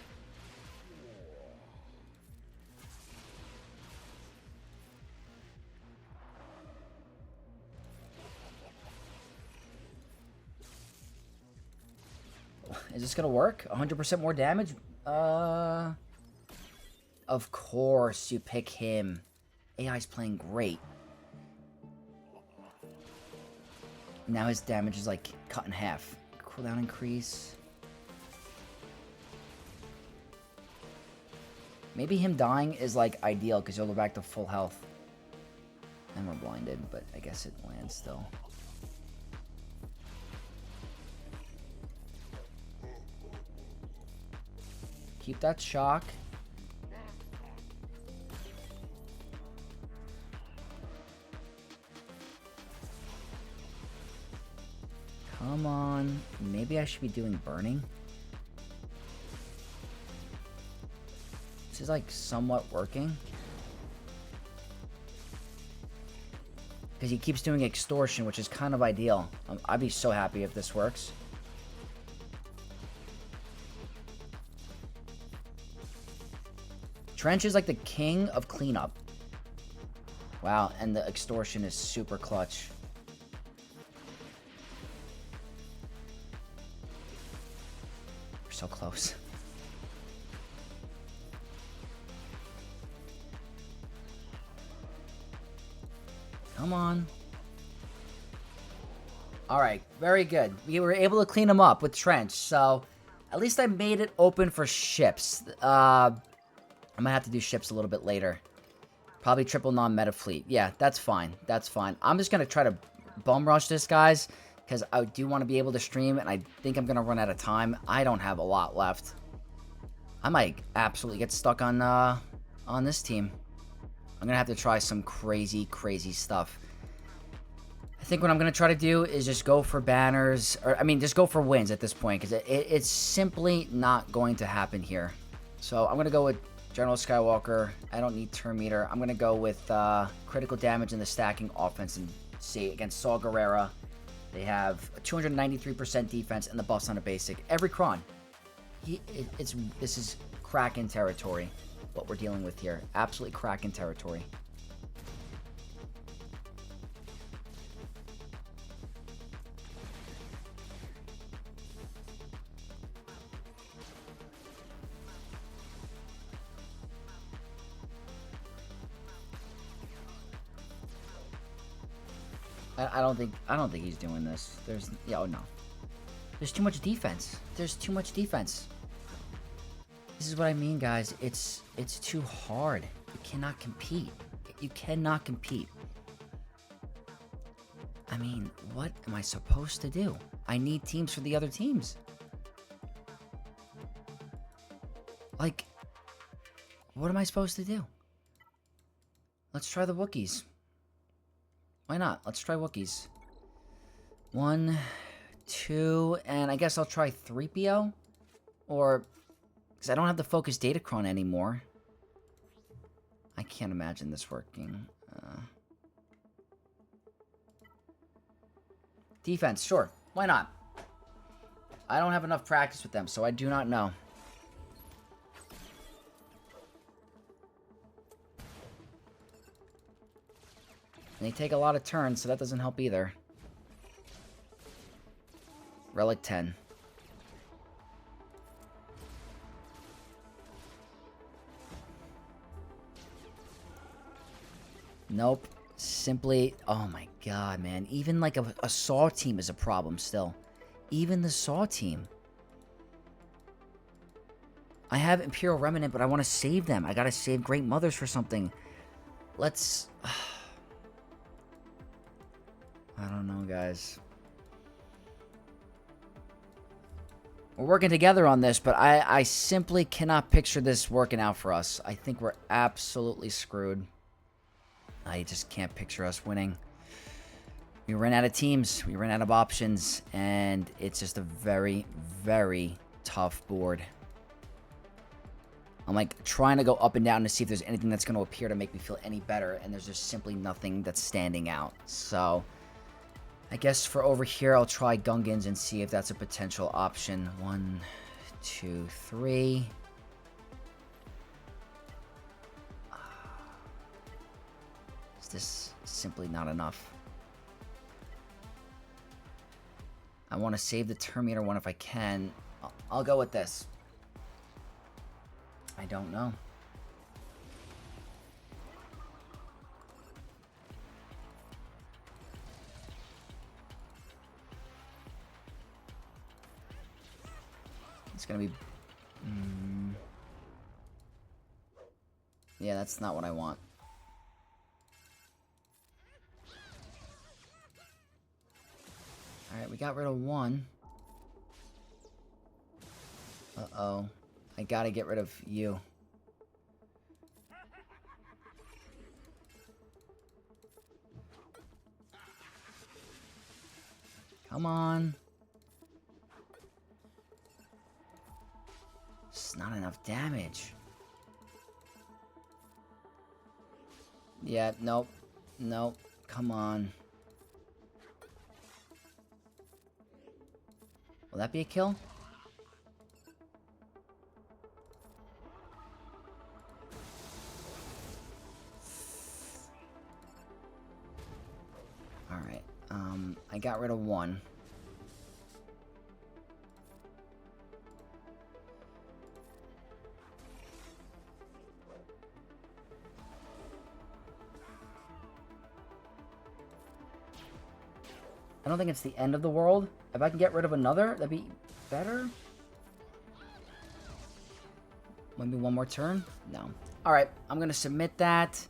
Is this gonna work? 100% more damage? Of course you pick him. AI's playing great. Now his damage is like cut in half. Cooldown increase. Maybe him dying is like ideal because he'll go back to full health. And we're blinded, but I guess it lands still. Keep that shock. Come on. Maybe I should be doing burning. This is like somewhat working. Because he keeps doing extortion, which is kind of ideal. I'd be so happy if this works. Trench is like the king of cleanup. Wow, and the extortion is super clutch. We're so close. Come on. Alright, very good. We were able to clean them up with Trench, so at least I made it open for ships. I might have to do ships a little bit later. Probably triple non-meta fleet. Yeah, that's fine. That's fine. I'm just going to try to bum rush this, guys, because I do want to be able to stream, and I think I'm going to run out of time. I don't have a lot left. I might absolutely get stuck on this team. I'm going to have to try some crazy, crazy stuff. I think what I'm going to try to do is just go for banners, or I mean, just go for wins at this point, because it's simply not going to happen here. So I'm going to go with General Skywalker. I don't need turn meter. I'm going to go with critical damage in the stacking offense and see against Saw Gerrera. They have a 293% defense and the buffs on a basic. Every Kron. This is Kraken territory, what we're dealing with here. Absolutely Kraken territory. I don't think he's doing this. Oh no. There's too much defense. There's too much defense. This is what I mean, guys. It's too hard. You cannot compete. You cannot compete. I mean, what am I supposed to do? I need teams for the other teams. Like, what am I supposed to do? Let's try the Wookiees. Why not? Let's try Wookiees. 1, 2, and I guess I'll try 3PO? Or, because I don't have the focus Datacron anymore. I can't imagine this working. Defense, sure. Why not? I don't have enough practice with them, so I do not know. And they take a lot of turns, so that doesn't help either. Relic 10. Nope. Simply, oh my god, man. Even like a Saw team is a problem still. Even the Saw team. I have Imperial Remnant, but I want to save them. I gotta save Great Mothers for something. Let's... I don't know, guys. We're working together on this, but I simply cannot picture this working out for us. I think we're absolutely screwed. I just can't picture us winning. We ran out of teams. We ran out of options. And it's just a very, very tough board. I'm like trying to go up and down to see if there's anything that's going to appear to make me feel any better. And there's just simply nothing that's standing out. So... I guess for over here, I'll try Gungans and see if that's a potential option. 1, 2, 3. Is this simply not enough? I want to save the Terminator one if I can. I'll go with this. I don't know. It's gonna be... Yeah, that's not what I want. Alright, we got rid of one. Uh-oh. I gotta get rid of you. Come on. It's not enough damage. Yeah, nope. Nope. Come on. Will that be a kill? Alright. I got rid of one. I don't think it's the end of the world. If I can get rid of another, that'd be better. Maybe one more turn? No. Alright, I'm gonna submit that.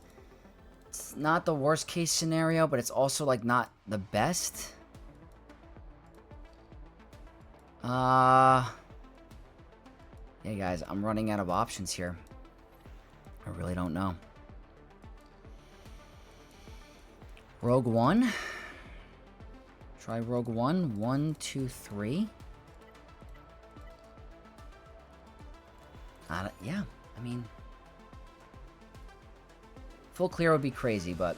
It's not the worst case scenario, but it's also, like, not the best. Yeah, guys, I'm running out of options here. I really don't know. Rogue One. Try Rogue One. 1, 2, 3. Yeah, I mean... Full clear would be crazy, but...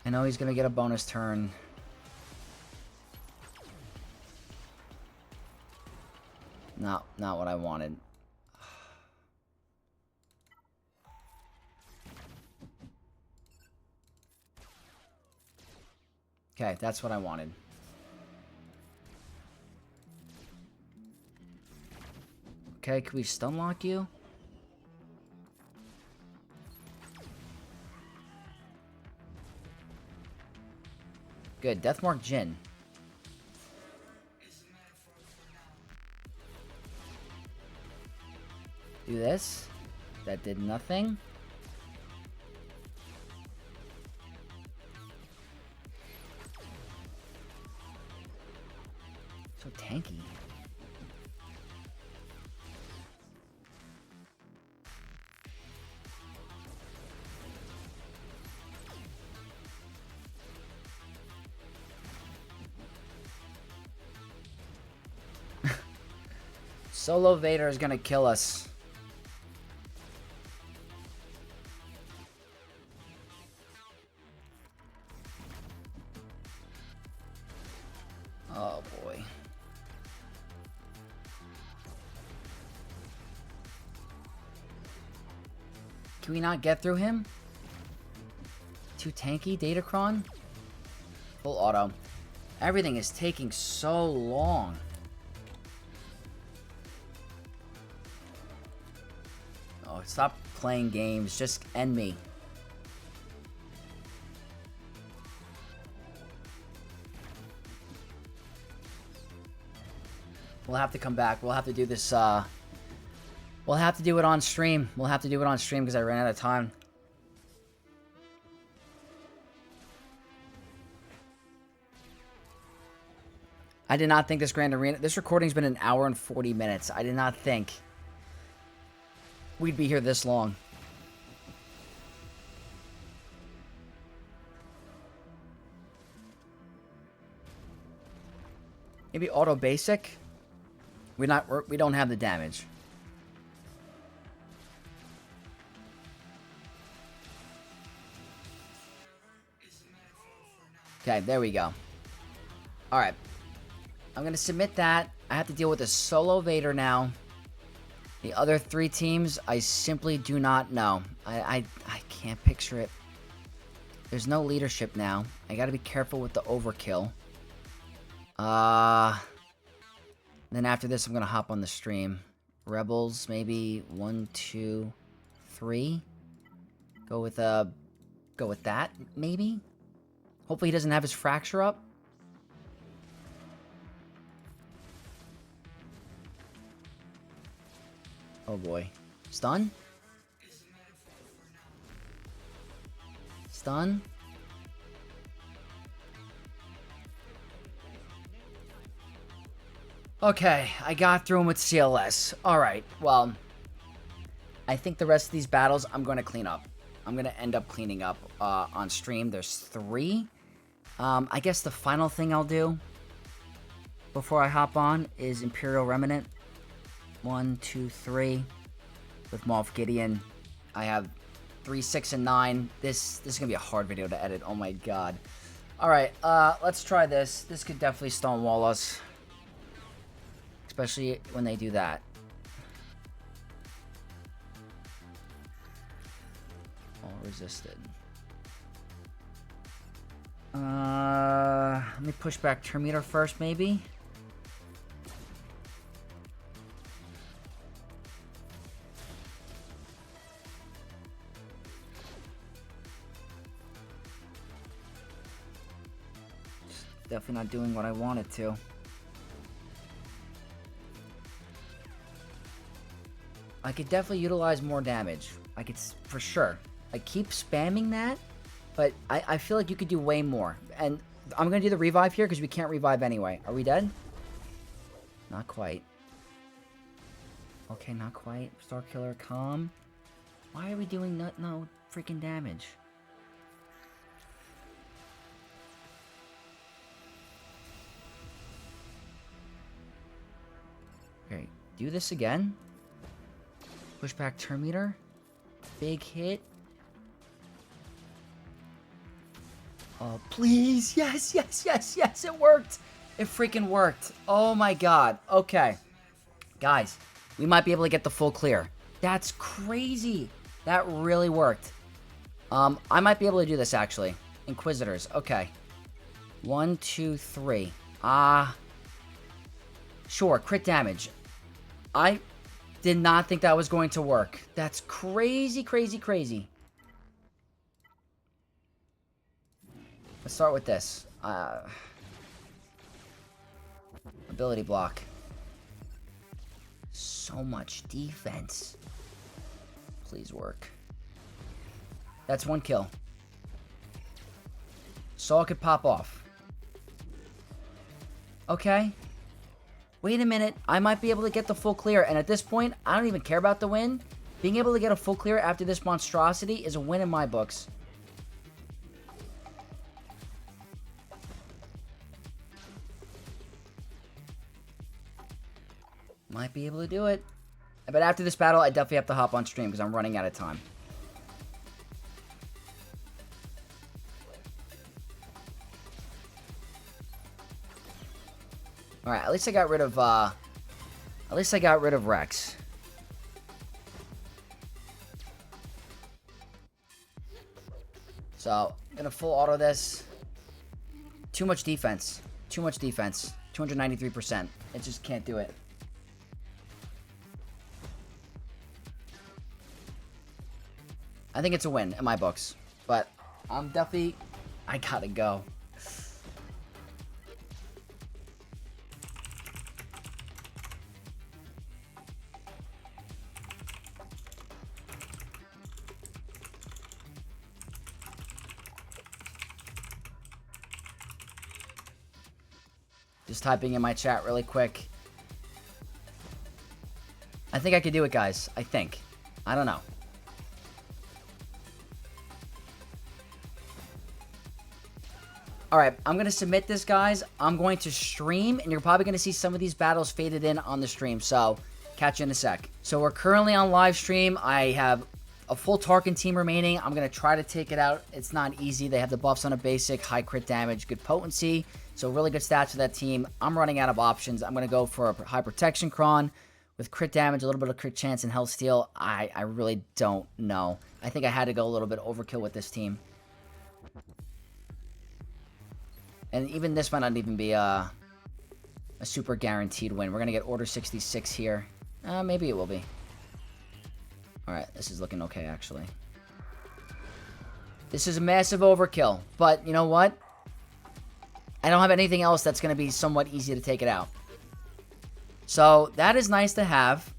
I know he's gonna get a bonus turn. Not what I wanted. Okay, that's what I wanted. Okay, can we stun lock you? Good, Deathmark Jin. Do this. That did nothing. So tanky. Solo Vader is gonna kill us. Oh boy. Can we not get through him? Too tanky, Datacron? Full auto. Everything is taking so long. Oh, stop playing games. Just end me. We'll have to come back. We'll have to do this, we'll have to do it on stream. We'll have to do it on stream because I ran out of time. I did not think this Grand Arena... This recording's been an hour and 40 minutes. I did not think we'd be here this long. Maybe auto basic? We don't have the damage. Okay, there we go. Alright. I'm gonna submit that. I have to deal with a solo Vader now. The other three teams, I simply do not know. I can't picture it. There's no leadership now. I gotta be careful with the overkill. Then after this, I'm gonna hop on the stream. Rebels, maybe 1, 2, 3. Go with that, maybe? Hopefully he doesn't have his fracture up. Oh boy. Stun? Stun? Okay, I got through him with CLS. Alright, well, I think the rest of these battles I'm going to clean up. I'm going to end up cleaning up on stream. There's 3. I guess the final thing I'll do before I hop on is Imperial Remnant. 1, 2, 3. With Moff Gideon, I have 3, 6, and 9. This is gonna be a hard video to edit. Oh my god. Alright, let's try this. This could definitely stonewall us. Especially when they do that. All resisted. Let me push back turn meter first, maybe. Definitely not doing what I wanted to. I could definitely utilize more damage. I could, for sure. I keep spamming that, but I feel like you could do way more. And I'm going to do the revive here because we can't revive anyway. Are we dead? Not quite. Okay, not quite. Star Killer, calm. Why are we doing no freaking damage? Okay, do this again. Push back turn meter. Big hit. Oh, please. Yes, yes, yes, yes. It worked. It freaking worked. Oh, my God. Okay. Guys, we might be able to get the full clear. That's crazy. That really worked. I might be able to do this, actually. Inquisitors. Okay. 1, 2, 3. Sure, crit damage. I did not think that was going to work. That's crazy, crazy, crazy. Let's start with this. Ability block. So much defense. Please work. That's 1 kill. Saw it could pop off. Okay. Wait a minute. I might be able to get the full clear. And at this point, I don't even care about the win. Being able to get a full clear after this monstrosity is a win in my books. Might be able to do it. But after this battle, I definitely have to hop on stream because I'm running out of time. Alright, at least I got rid of, Rex. So, I'm gonna full auto this. Too much defense. Too much defense. 293%. It just can't do it. I think it's a win in my books. But, I'm definitely... I gotta go. Just typing in my chat really quick. I think I could do it, guys. I think. I don't know. Alright, I'm going to submit this, guys. I'm going to stream, and you're probably going to see some of these battles faded in on the stream, so catch you in a sec. So we're currently on live stream. I have a full Tarkin team remaining. I'm going to try to take it out. It's not easy. They have the buffs on a basic, high crit damage, good potency, so really good stats for that team. I'm running out of options. I'm going to go for a high protection cron with crit damage, a little bit of crit chance, and health steal. I really don't know. I think I had to go a little bit overkill with this team. And even this might not even be a super guaranteed win. We're going to get Order 66 here. Maybe it will be. Alright, this is looking okay, actually. This is a massive overkill. But, you know what? I don't have anything else that's going to be somewhat easy to take it out. So, that is nice to have.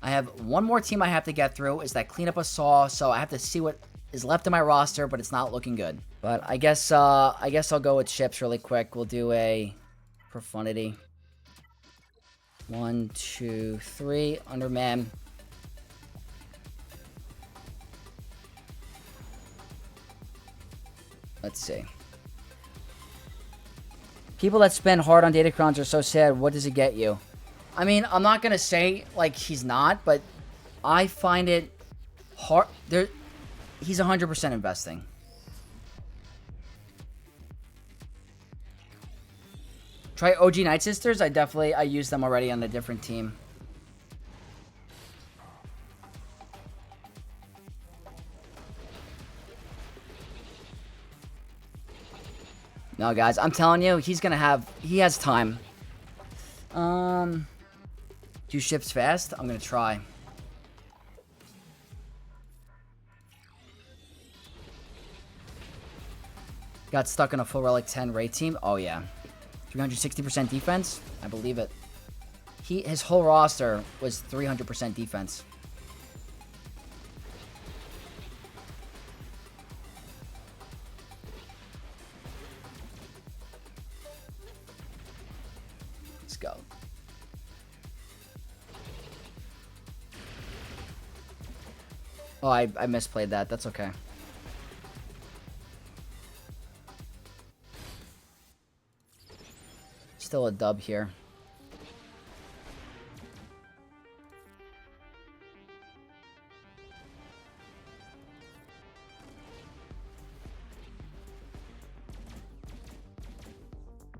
I have one more team I have to get through. Is that clean up a saw. So, I have to see what is left in my roster, but it's not looking good. But I guess I'll go with ships really quick. We'll do a profundity. 1, 2, 3. Underman. Let's see. People that spend hard on Datacrons are so sad. What does it get you? I mean, I'm not going to say, like, he's not, but I find it hard. he's 100% investing. Try OG Nightsisters. I used them already on a different team. No, guys, I'm telling you, he has time. Do ships fast? I'm gonna try. Got stuck in a full Relic 10 raid team? Oh, yeah. 360% defense? I believe it. His whole roster was 300% defense. Let's go. Oh, I misplayed that. That's okay. Still a dub here.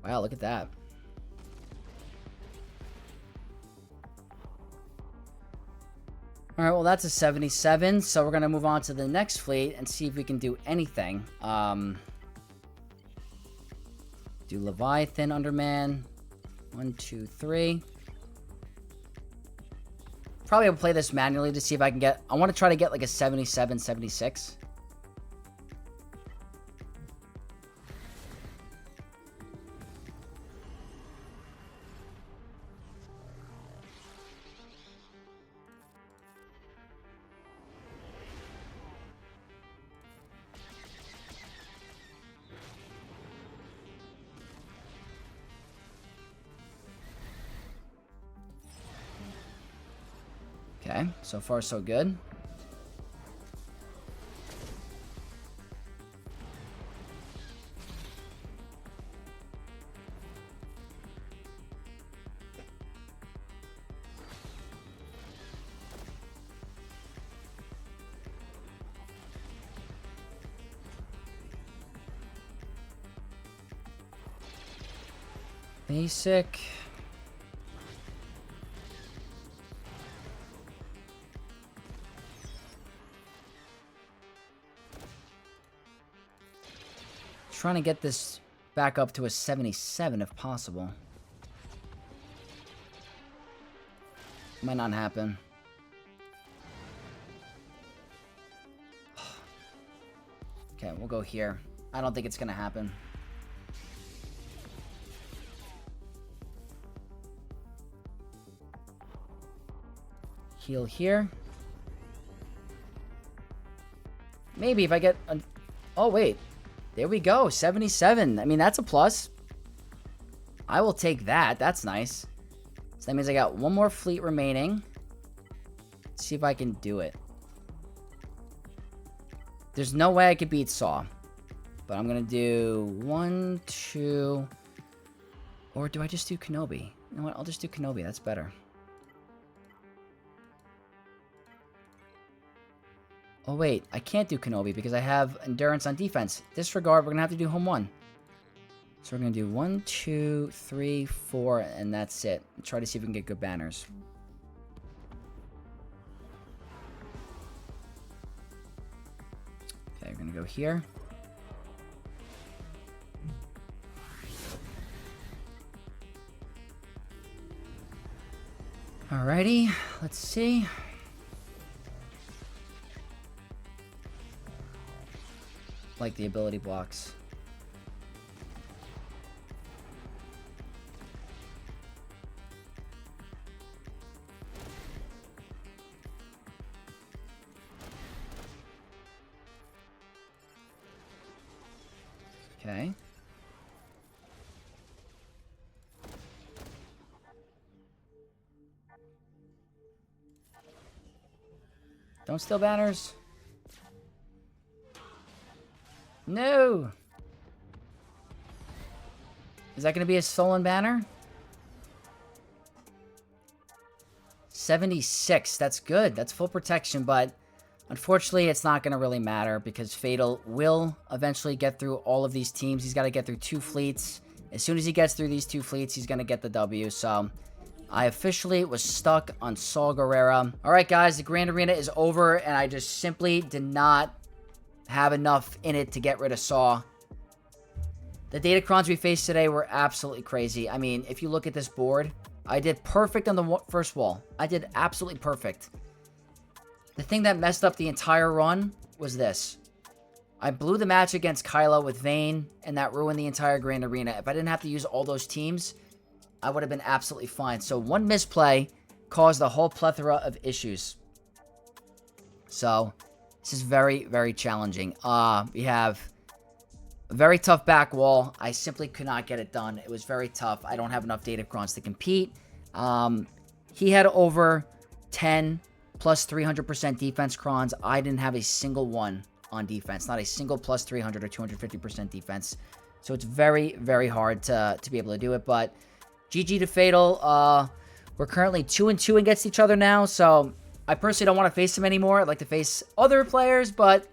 Wow, look at that. Alright, well that's a 77, so we're going to move on to the next fleet and see if we can do anything. Do Leviathan Underman. 1, 2, 3. Probably will play this manually to see if I can get... I want to try to get like a 77, 76. Okay, so far so good. Basic. Trying to get this back up to a 77 if possible. Might not happen. Okay, we'll go here. I don't think it's gonna happen. Heal here. Maybe if I get a... Oh, wait. There we go, 77. I mean, that's a plus. I will take that. That's nice. So that means I got one more fleet remaining. Let's see if I can do it. There's no way I could beat Saw. But I'm going to do 1, 2... Or do I just do Kenobi? You know what? I'll just do Kenobi. That's better. Oh, wait. I can't do Kenobi because I have Endurance on defense. Disregard. We're going to have to do Home 1. So we're going to do 1, 2, 3, 4, and that's it. Try to see if we can get good banners. Okay, we're going to go here. Alrighty. Let's see. Like the ability blocks. Okay. Don't steal banners. No! Is that going to be a stolen banner? 76. That's good. That's full protection, but Unfortunately, it's not going to really matter because Fatal will eventually get through all of these teams. He's got to get through 2 fleets. As soon as he gets through these 2 fleets, he's going to get the W. So I officially was stuck on Saw Gerrera. All right, guys, the Grand Arena is over, and I just simply did not have enough in it to get rid of Saw. The Datacrons we faced today were absolutely crazy. I mean, if you look at this board, I did perfect on the first wall. I did absolutely perfect. The thing that messed up the entire run was this. I blew the match against Kylo with Vane, and that ruined the entire Grand Arena. If I didn't have to use all those teams, I would have been absolutely fine. So one misplay caused a whole plethora of issues. So this is very, very challenging. We have a very tough back wall. I simply could not get it done. It was very tough. I don't have enough Datacrons to compete. He had over 10 plus 300% defense crons. I didn't have a single one on defense. Not a single plus 300 or 250% defense. So it's very, very hard to be able to do it. But GG to Fatal. We're currently 2-2 against each other now. So I personally don't want to face him anymore. I'd like to face other players, but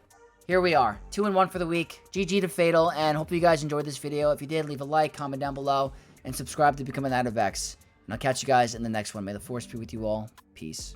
here we are. 2-1 for the week. GG to Fatal, and hopefully you guys enjoyed this video. If you did, leave a like, comment down below, and subscribe to become a Knight of X. And I'll catch you guys in the next one. May the Force be with you all. Peace.